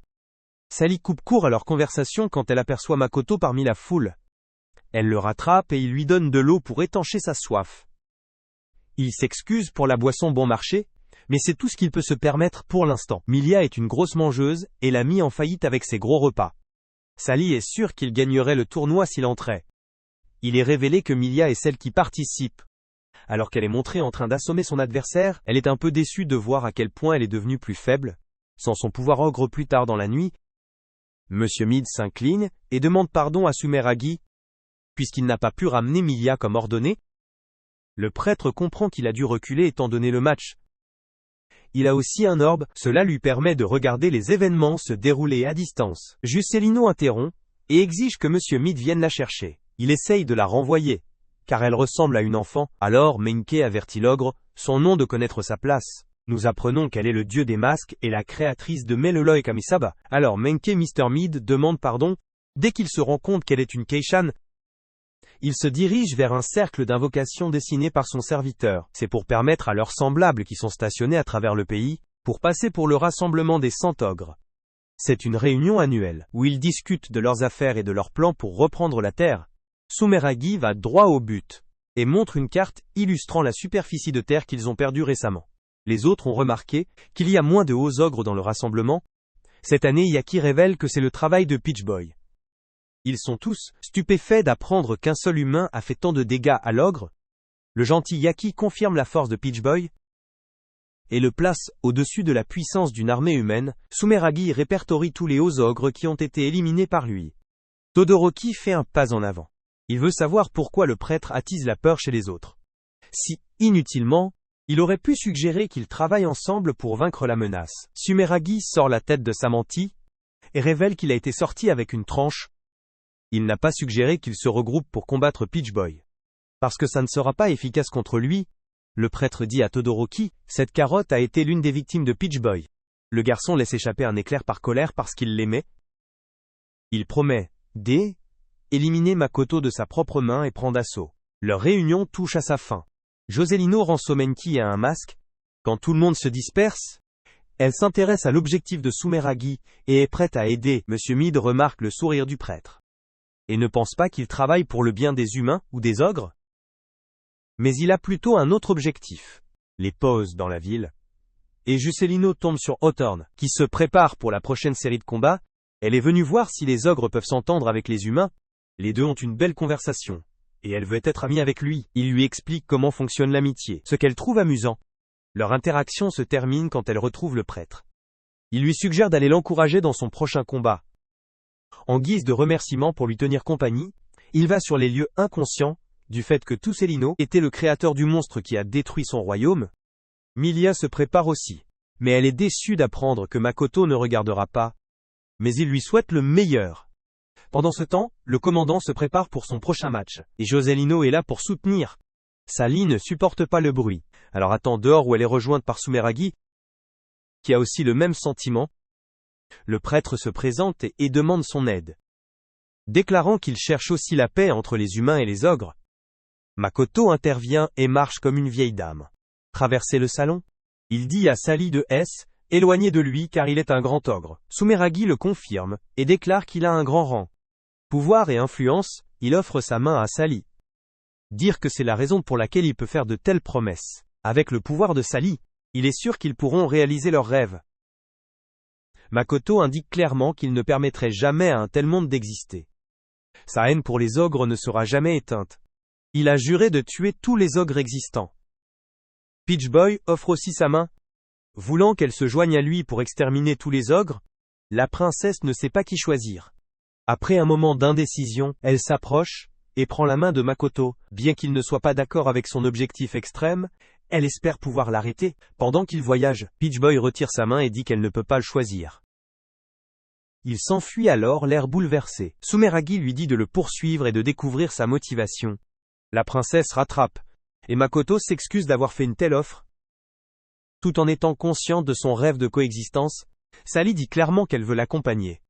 Sally coupe court à leur conversation quand elle aperçoit Makoto parmi la foule. Elle le rattrape et il lui donne de l'eau pour étancher sa soif. Il s'excuse pour la boisson bon marché, mais c'est tout ce qu'il peut se permettre pour l'instant. Milia est une grosse mangeuse et l'a mis en faillite avec ses gros repas. Sally est sûr qu'il gagnerait le tournoi s'il entrait. Il est révélé que Milia est celle qui participe. Alors qu'elle est montrée en train d'assommer son adversaire, elle est un peu déçue de voir à quel point elle est devenue plus faible. Sans son pouvoir ogre plus tard dans la nuit, Monsieur Mid s'incline et demande pardon à Sumeragi, puisqu'il n'a pas pu ramener Milia comme ordonné. Le prêtre comprend qu'il a dû reculer étant donné le match. Il a aussi un orbe, cela lui permet de regarder les événements se dérouler à distance. Juscelino interrompt, et exige que Monsieur Mid vienne la chercher. Il essaye de la renvoyer, car elle ressemble à une enfant. Alors Menke avertit l'ogre, son nom de connaître sa place. Nous apprenons qu'elle est le dieu des masques et la créatrice de Meloloy Kamisaba. Alors Menke Mr. Mid demande pardon, dès qu'il se rend compte qu'elle est une Keishan. Il se dirige vers un cercle d'invocation dessiné par son serviteur. C'est pour permettre à leurs semblables qui sont stationnés à travers le pays, pour passer pour le rassemblement des 100 ogres. C'est une réunion annuelle, où ils discutent de leurs affaires et de leurs plans pour reprendre la terre. Sumeragi va droit au but, et montre une carte illustrant la superficie de terre qu'ils ont perdue récemment. Les autres ont remarqué qu'il y a moins de hauts ogres dans le rassemblement. Cette année Yaki révèle que c'est le travail de Peach Boy. Ils sont tous stupéfaits d'apprendre qu'un seul humain a fait tant de dégâts à l'ogre. Le gentil Yaki confirme la force de Peach Boy et le place au-dessus de la puissance d'une armée humaine. Sumeragi répertorie tous les hauts ogres qui ont été éliminés par lui. Todoroki fait un pas en avant. Il veut savoir pourquoi le prêtre attise la peur chez les autres. Si, inutilement, il aurait pu suggérer qu'ils travaillent ensemble pour vaincre la menace. Sumeragi sort la tête de sa mantille et révèle qu'il a été sorti avec une tranche. Il n'a pas suggéré qu'ils se regroupent pour combattre Peach Boy. Parce que ça ne sera pas efficace contre lui, le prêtre dit à Todoroki, cette carotte a été l'une des victimes de Peach Boy. Le garçon laisse échapper un éclair par colère parce qu'il l'aimait. Il promet d'éliminer Makoto de sa propre main et prend d'assaut. Leur réunion touche à sa fin. Joselino rend Somenki à un masque. Quand tout le monde se disperse, elle s'intéresse à l'objectif de Sumeragi et est prête à aider. Monsieur Mid remarque le sourire du prêtre et ne pense pas qu'il travaille pour le bien des humains ou des ogres. Mais il a plutôt un autre objectif. Les pauses dans la ville. Et Juscelino tombe sur Hawthorne, qui se prépare pour la prochaine série de combats. Elle est venue voir si les ogres peuvent s'entendre avec les humains. Les deux ont une belle conversation. Et elle veut être amie avec lui. Il lui explique comment fonctionne l'amitié, ce qu'elle trouve amusant. Leur interaction se termine quand elle retrouve le prêtre. Il lui suggère d'aller l'encourager dans son prochain combat. En guise de remerciement pour lui tenir compagnie, il va sur les lieux inconscients du fait que Tusselino était le créateur du monstre qui a détruit son royaume. Milia se prépare aussi, mais elle est déçue d'apprendre que Makoto ne regardera pas. Mais il lui souhaite le meilleur. Pendant ce temps, le commandant se prépare pour son prochain match, et Joselino est là pour soutenir. Sally ne supporte pas le bruit, alors attend dehors où elle est rejointe par Sumeragi, qui a aussi le même sentiment. Le prêtre se présente et demande son aide, déclarant qu'il cherche aussi la paix entre les humains et les ogres. Makoto intervient et marche comme une vieille dame. Traverser le salon, il dit à Sally de éloigner de lui car il est un grand ogre. Sumeragi le confirme et déclare qu'il a un grand rang. Pouvoir et influence, il offre sa main à Sally. Dire que c'est la raison pour laquelle il peut faire de telles promesses. Avec le pouvoir de Sally, il est sûr qu'ils pourront réaliser leurs rêves. Makoto indique clairement qu'il ne permettrait jamais à un tel monde d'exister. Sa haine pour les ogres ne sera jamais éteinte. Il a juré de tuer tous les ogres existants. Peach Boy offre aussi sa main. Voulant qu'elle se joigne à lui pour exterminer tous les ogres, la princesse ne sait pas qui choisir. Après un moment d'indécision, elle s'approche et prend la main de Makoto. Bien qu'il ne soit pas d'accord avec son objectif extrême, elle espère pouvoir l'arrêter. Pendant qu'ils voyagent, Peach Boy retire sa main et dit qu'elle ne peut pas le choisir. Il s'enfuit alors l'air bouleversé. Sumeragi lui dit de le poursuivre et de découvrir sa motivation. La princesse rattrape, et Makoto s'excuse d'avoir fait une telle offre. Tout en étant consciente de son rêve de coexistence, Sally dit clairement qu'elle veut l'accompagner.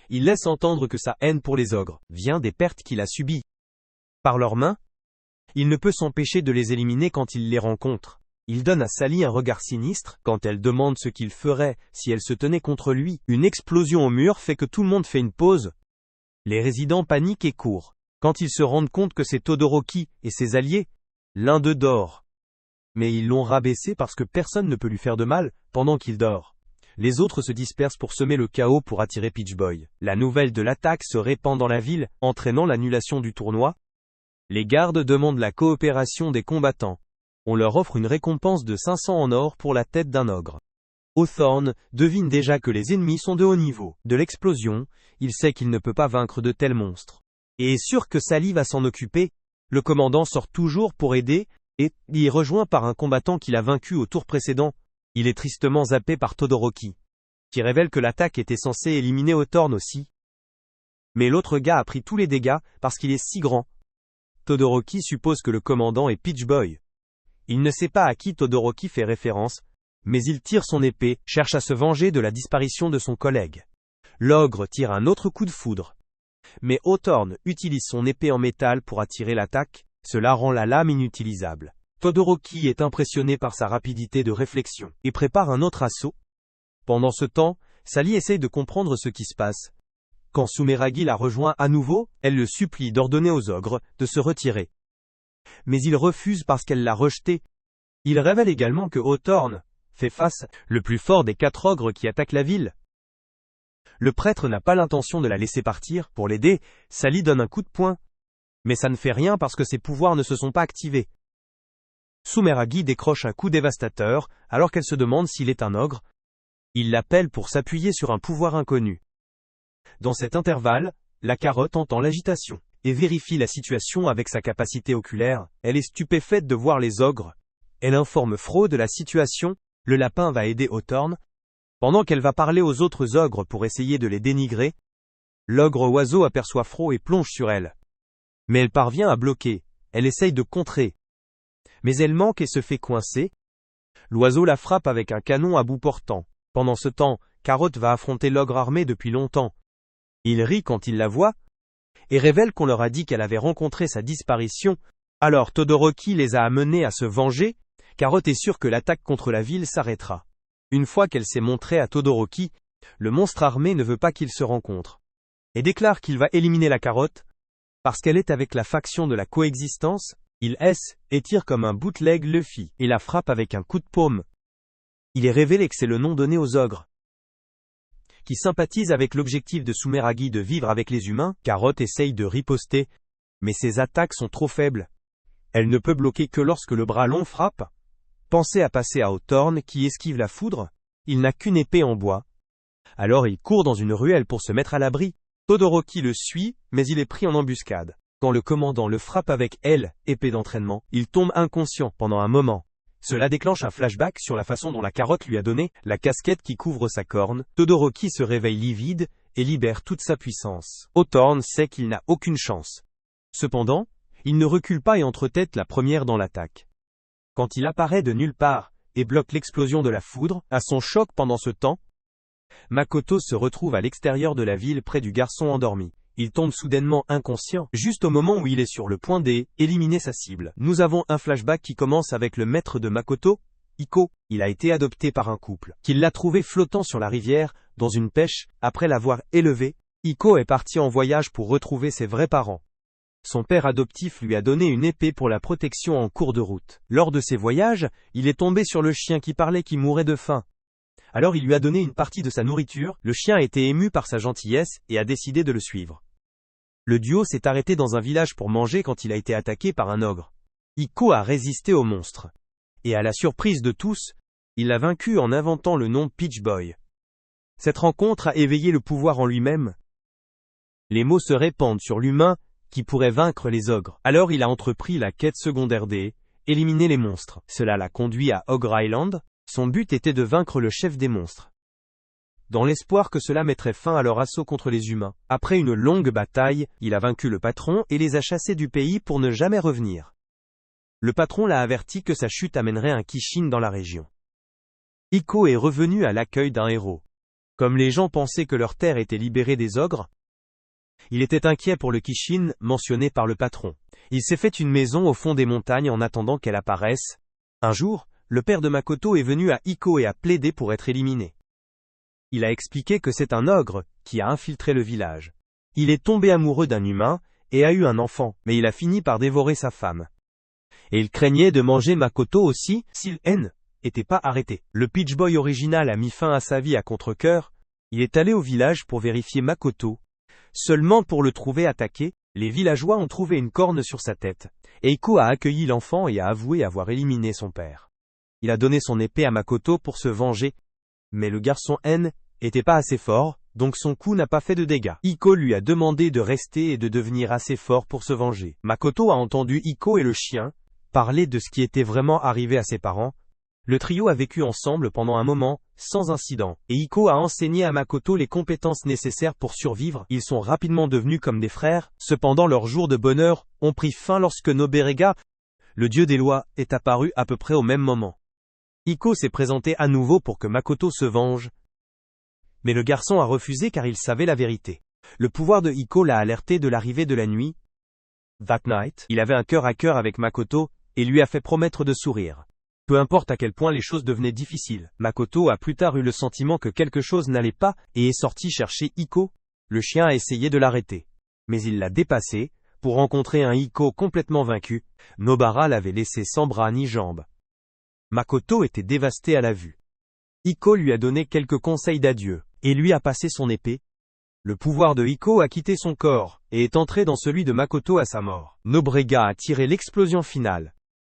Il laisse entendre que sa haine pour les ogres vient des pertes qu'il a subies. Par leurs mains, il ne peut s'empêcher de les éliminer quand il les rencontre. Il donne à Sally un regard sinistre quand elle demande ce qu'il ferait si elle se tenait contre lui. Une explosion au mur fait que tout le monde fait une pause. Les résidents paniquent et courent. Quand ils se rendent compte que c'est Todoroki et ses alliés, l'un d'eux dort. Mais ils l'ont rabaissé parce que personne ne peut lui faire de mal pendant qu'il dort. Les autres se dispersent pour semer le chaos pour attirer Peach Boy. La nouvelle de l'attaque se répand dans la ville, entraînant l'annulation du tournoi. Les gardes demandent la coopération des combattants. On leur offre une récompense de 500 en or pour la tête d'un ogre. Hawthorne devine déjà que les ennemis sont de haut niveau. De l'explosion, il sait qu'il ne peut pas vaincre de tels monstres. Et est sûr que Sally va s'en occuper. Le commandant sort toujours pour aider, et y est rejoint par un combattant qu'il a vaincu au tour précédent. Il est tristement zappé par Todoroki, qui révèle que l'attaque était censée éliminer Hawthorne aussi. Mais l'autre gars a pris tous les dégâts parce qu'il est si grand. Todoroki suppose que le commandant est Peach Boy. Il ne sait pas à qui Todoroki fait référence, mais il tire son épée, cherche à se venger de la disparition de son collègue. L'ogre tire un autre coup de foudre. Mais Hawthorne utilise son épée en métal pour attirer l'attaque, cela rend la lame inutilisable. Todoroki est impressionné par sa rapidité de réflexion, et prépare un autre assaut. Pendant ce temps, Sally essaye de comprendre ce qui se passe. Quand Sumeragi la rejoint à nouveau, elle le supplie d'ordonner aux ogres de se retirer. Mais il refuse parce qu'elle l'a rejeté. Il révèle également que Hawthorne fait face le plus fort des 4 ogres qui attaquent la ville. Le prêtre n'a pas l'intention de la laisser partir. Pour l'aider, Sally donne un coup de poing. Mais ça ne fait rien parce que ses pouvoirs ne se sont pas activés. Sumeragi décroche un coup dévastateur, alors qu'elle se demande s'il est un ogre. Il l'appelle pour s'appuyer sur un pouvoir inconnu. Dans cet intervalle, la carotte entend l'agitation, et vérifie la situation avec sa capacité oculaire. Elle est stupéfaite de voir les ogres. Elle informe Fro de la situation. Le lapin va aider Hawthorne. Pendant qu'elle va parler aux autres ogres pour essayer de les dénigrer, l'ogre oiseau aperçoit Fro et plonge sur elle. Mais elle parvient à bloquer. Elle essaye de contrer. Mais elle manque et se fait coincer. L'oiseau la frappe avec un canon à bout portant. Pendant ce temps, Carotte va affronter l'ogre armé depuis longtemps. Il rit quand il la voit, et révèle qu'on leur a dit qu'elle avait rencontré sa disparition. Alors Todoroki les a amenés à se venger. Carotte est sûre que l'attaque contre la ville s'arrêtera. Une fois qu'elle s'est montrée à Todoroki, le monstre armé ne veut pas qu'ils se rencontrent, et déclare qu'il va éliminer la carotte. Parce qu'elle est avec la faction de la coexistence, il étire comme un bootleg Luffy, et la frappe avec un coup de paume. Il est révélé que c'est le nom donné aux ogres, qui sympathisent avec l'objectif de Sumeragi de vivre avec les humains. Carotte essaye de riposter, mais ses attaques sont trop faibles. Elle ne peut bloquer que lorsque le bras long frappe. Pensez à passer à Hawthorne qui esquive la foudre. Il n'a qu'une épée en bois. Alors il court dans une ruelle pour se mettre à l'abri. Todoroki le suit, mais il est pris en embuscade. Quand le commandant le frappe avec épée d'entraînement, il tombe inconscient pendant un moment. Cela déclenche un flashback sur la façon dont la carotte lui a donné la casquette qui couvre sa corne. Todoroki se réveille livide, et libère toute sa puissance. Hawthorne sait qu'il n'a aucune chance. Cependant, il ne recule pas et entretête la première dans l'attaque. Quand il apparaît de nulle part, et bloque l'explosion de la foudre, à son choc pendant ce temps, Makoto se retrouve à l'extérieur de la ville près du garçon endormi. Il tombe soudainement inconscient, juste au moment où il est sur le point d'éliminer sa cible. Nous avons un flashback qui commence avec le maître de Makoto, Iko. Il a été adopté par un couple, qui l'a trouvé flottant sur la rivière, dans une pêche, après l'avoir élevé. Iko est parti en voyage pour retrouver ses vrais parents. Son père adoptif lui a donné une épée pour la protection en cours de route. Lors de ses voyages, il est tombé sur le chien qui parlait qui mourait de faim. Alors il lui a donné une partie de sa nourriture, le chien a été ému par sa gentillesse et a décidé de le suivre. Le duo s'est arrêté dans un village pour manger quand il a été attaqué par un ogre. Iko a résisté au monstre. Et à la surprise de tous, il l'a vaincu en inventant le nom Peach Boy. Cette rencontre a éveillé le pouvoir en lui-même. Les mots se répandent sur l'humain qui pourrait vaincre les ogres. Alors il a entrepris la quête secondaire éliminer les monstres. Cela l'a conduit à Ogre Island. Son but était de vaincre le chef des monstres, dans l'espoir que cela mettrait fin à leur assaut contre les humains. Après une longue bataille, il a vaincu le patron et les a chassés du pays pour ne jamais revenir. Le patron l'a averti que sa chute amènerait un Kishin dans la région. Iko est revenu à l'accueil d'un héros. Comme les gens pensaient que leur terre était libérée des ogres, il était inquiet pour le Kishin mentionné par le patron. Il s'est fait une maison au fond des montagnes en attendant qu'elle apparaisse. Un jour, le père de Makoto est venu à Iko et a plaidé pour être éliminé. Il a expliqué que c'est un ogre qui a infiltré le village. Il est tombé amoureux d'un humain et a eu un enfant, mais il a fini par dévorer sa femme. Et il craignait de manger Makoto aussi s'il n'était pas arrêté. Le Peach Boy original a mis fin à sa vie à contre-cœur. Il est allé au village pour vérifier Makoto. Seulement pour le trouver attaqué, les villageois ont trouvé une corne sur sa tête. Et Iko a accueilli l'enfant et a avoué avoir éliminé son père. Il a donné son épée à Makoto pour se venger. Mais le garçon était pas assez fort, donc son coup n'a pas fait de dégâts. Iko lui a demandé de rester et de devenir assez fort pour se venger. Makoto a entendu Iko et le chien parler de ce qui était vraiment arrivé à ses parents. Le trio a vécu ensemble pendant un moment, sans incident, et Iko a enseigné à Makoto les compétences nécessaires pour survivre. Ils sont rapidement devenus comme des frères. Cependant leurs jours de bonheur ont pris fin lorsque Noberega, le dieu des lois, est apparu à peu près au même moment. Iko s'est présenté à nouveau pour que Makoto se venge. Mais le garçon a refusé car il savait la vérité. Le pouvoir de Iko l'a alerté de l'arrivée de la nuit. That night, il avait un cœur à cœur avec Makoto, et lui a fait promettre de sourire. Peu importe à quel point les choses devenaient difficiles. Makoto a plus tard eu le sentiment que quelque chose n'allait pas, et est sorti chercher Iko. Le chien a essayé de l'arrêter. Mais il l'a dépassé, pour rencontrer un Iko complètement vaincu. Nobara l'avait laissé sans bras ni jambes. Makoto était dévasté à la vue. Iko lui a donné quelques conseils d'adieu, et lui a passé son épée. Le pouvoir de Iko a quitté son corps, et est entré dans celui de Makoto à sa mort. Nobrega a tiré l'explosion finale.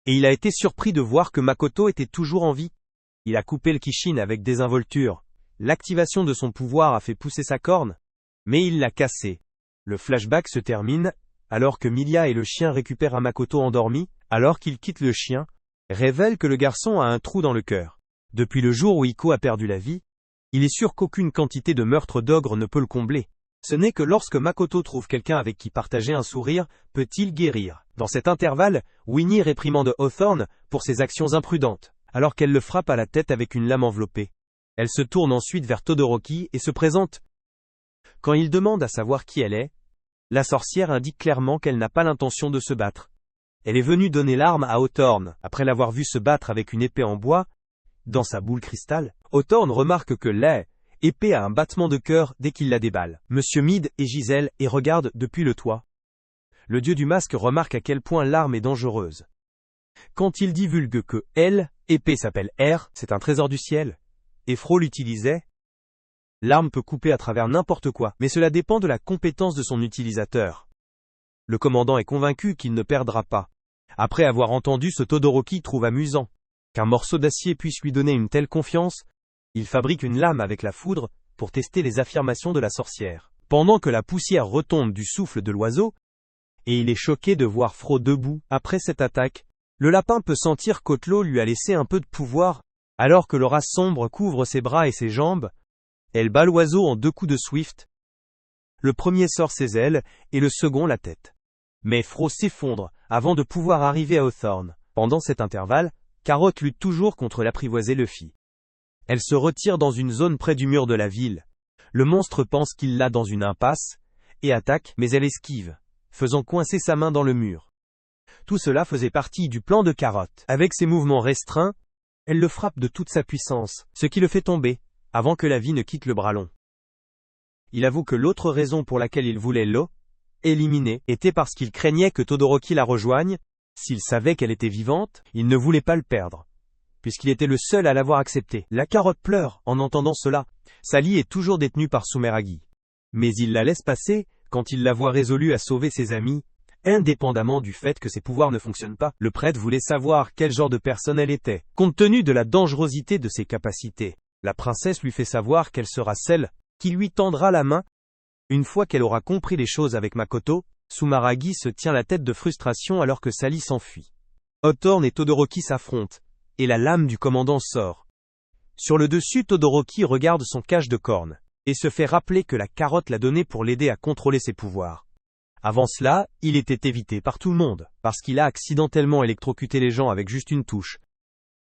Et il a été surpris de voir que Makoto était toujours en vie. Il a coupé le Kishin avec désinvolture. L'activation de son pouvoir a fait pousser sa corne, mais il l'a cassée. Le flashback se termine, alors que Milia et le chien récupèrent Makoto endormi, alors qu'il quitte le chien, révèle que le garçon a un trou dans le cœur. Depuis le jour où Iko a perdu la vie, il est sûr qu'aucune quantité de meurtre d'ogre ne peut le combler. Ce n'est que lorsque Makoto trouve quelqu'un avec qui partager un sourire, peut-il guérir. Dans cet intervalle, Winnie réprimande Hawthorne pour ses actions imprudentes, alors qu'elle le frappe à la tête avec une lame enveloppée. Elle se tourne ensuite vers Todoroki et se présente. Quand il demande à savoir qui elle est, la sorcière indique clairement qu'elle n'a pas l'intention de se battre. Elle est venue donner l'arme à Hawthorne, après l'avoir vu se battre avec une épée en bois, dans sa boule cristal. Hawthorne remarque que l'épée a un battement de cœur dès qu'il la déballe. Monsieur Mead et Giselle et regarde depuis le toit. Le dieu du masque remarque à quel point l'arme est dangereuse. Quand il divulgue que l'épée s'appelle R, c'est un trésor du ciel, et Fro l'utilisait, l'arme peut couper à travers n'importe quoi, mais cela dépend de la compétence de son utilisateur. Le commandant est convaincu qu'il ne perdra pas. Après avoir entendu ce, Todoroki trouve amusant qu'un morceau d'acier puisse lui donner une telle confiance. Il fabrique une lame avec la foudre pour tester les affirmations de la sorcière. Pendant que la poussière retombe du souffle de l'oiseau, et il est choqué de voir Fro debout. Après cette attaque, le lapin peut sentir qu'Otlo lui a laissé un peu de pouvoir. Alors que l'aura sombre couvre ses bras et ses jambes, elle bat l'oiseau en 2 coups de Swift. Le premier sort ses ailes, et le second la tête. Mais Fro s'effondre, avant de pouvoir arriver à Hawthorne. Pendant cet intervalle, Carrot lutte toujours contre l'apprivoisé Luffy. Elle se retire dans une zone près du mur de la ville. Le monstre pense qu'il l'a dans une impasse, et attaque, mais elle esquive, faisant coincer sa main dans le mur. Tout cela faisait partie du plan de Carrot. Avec ses mouvements restreints, elle le frappe de toute sa puissance, ce qui le fait tomber, avant que la vie ne quitte le bras long. Il avoue que l'autre raison pour laquelle il voulait éliminer, était parce qu'il craignait que Todoroki la rejoigne. S'il savait qu'elle était vivante, il ne voulait pas le perdre, puisqu'il était le seul à l'avoir accepté. La carotte pleure en entendant cela. Sally est toujours détenue par Sumeragi. Mais il la laisse passer, quand il la voit résolue à sauver ses amis, indépendamment du fait que ses pouvoirs ne fonctionnent pas. Le prêtre voulait savoir quel genre de personne elle était. Compte tenu de la dangerosité de ses capacités, la princesse lui fait savoir qu'elle sera celle qui lui tendra la main. Une fois qu'elle aura compris les choses avec Makoto, Sumeragi se tient la tête de frustration alors que Sally s'enfuit. Hawthorne et Todoroki s'affrontent, et la lame du commandant sort. Sur le dessus, Todoroki regarde son cache de cornes, et se fait rappeler que la carotte l'a donné pour l'aider à contrôler ses pouvoirs. Avant cela, il était évité par tout le monde, parce qu'il a accidentellement électrocuté les gens avec juste une touche.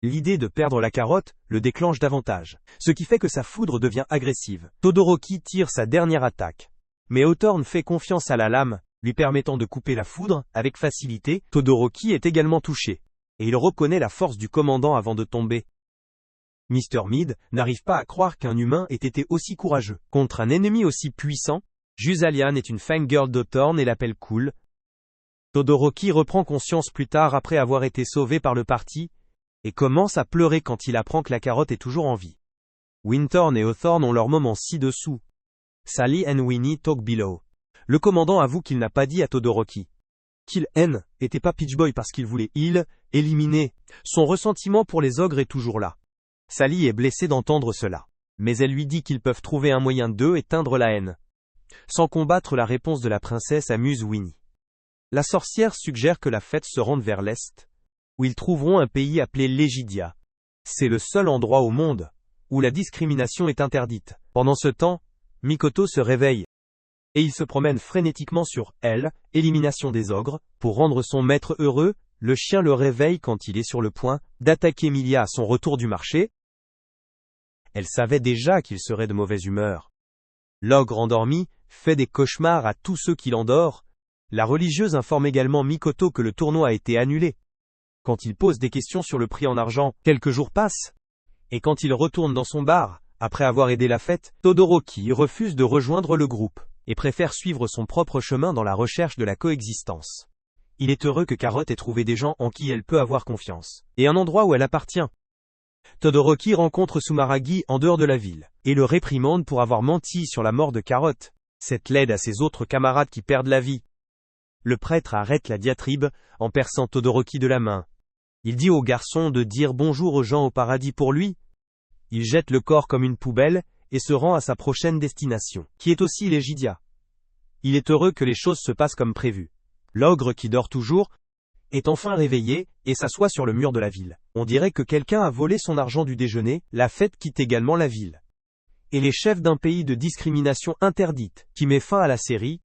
L'idée de perdre la carotte le déclenche davantage, ce qui fait que sa foudre devient agressive. Todoroki tire sa dernière attaque. Mais Hawthorne fait confiance à la lame, lui permettant de couper la foudre avec facilité. Todoroki est également touché, et il reconnaît la force du commandant avant de tomber. Mr. Mid n'arrive pas à croire qu'un humain ait été aussi courageux. Contre un ennemi aussi puissant, Jusalian est une fangirl d'Hawthorne et l'appelle cool. Todoroki reprend conscience plus tard après avoir été sauvé par le parti, et commence à pleurer quand il apprend que la carotte est toujours en vie. Winthorn et Hawthorne ont leur moment ci-dessous. Sally and Winnie talk below. Le commandant avoue qu'il n'a pas dit à Todoroki qu'il était pas Peach Boy parce qu'il voulait éliminer. Son ressentiment pour les ogres est toujours là. Sally est blessée d'entendre cela, mais elle lui dit qu'ils peuvent trouver un moyen éteindre la haine. Sans combattre, la réponse de la princesse amuse Winnie. La sorcière suggère que la fête se rende vers l'est, où ils trouveront un pays appelé Legidia. C'est le seul endroit au monde où la discrimination est interdite. Pendant ce temps, Mikoto se réveille, et il se promène frénétiquement sur élimination des ogres, pour rendre son maître heureux. Le chien le réveille quand il est sur le point d'attaquer Milia à son retour du marché. Elle savait déjà qu'il serait de mauvaise humeur. L'ogre endormi fait des cauchemars à tous ceux qui l'endorment. La religieuse informe également Mikoto que le tournoi a été annulé. Quand il pose des questions sur le prix en argent, quelques jours passent. Et quand il retourne dans son bar, après avoir aidé la fête, Todoroki refuse de rejoindre le groupe, et préfère suivre son propre chemin dans la recherche de la coexistence. Il est heureux que Carrot ait trouvé des gens en qui elle peut avoir confiance, et un endroit où elle appartient. Todoroki rencontre Sumeragi en dehors de la ville, et le réprimande pour avoir menti sur la mort de Carrot. Cette l'aide à ses autres camarades qui perdent la vie. Le prêtre arrête la diatribe, en perçant Todoroki de la main. Il dit au garçon de dire bonjour aux gens au paradis pour lui. Il jette le corps comme une poubelle, et se rend à sa prochaine destination, qui est aussi Legidia. Il est heureux que les choses se passent comme prévu. L'ogre qui dort toujours est enfin réveillé, et s'assoit sur le mur de la ville. On dirait que quelqu'un a volé son argent du déjeuner. La fête quitte également la ville. Et les chefs d'un pays de discrimination interdite, qui met fin à la série.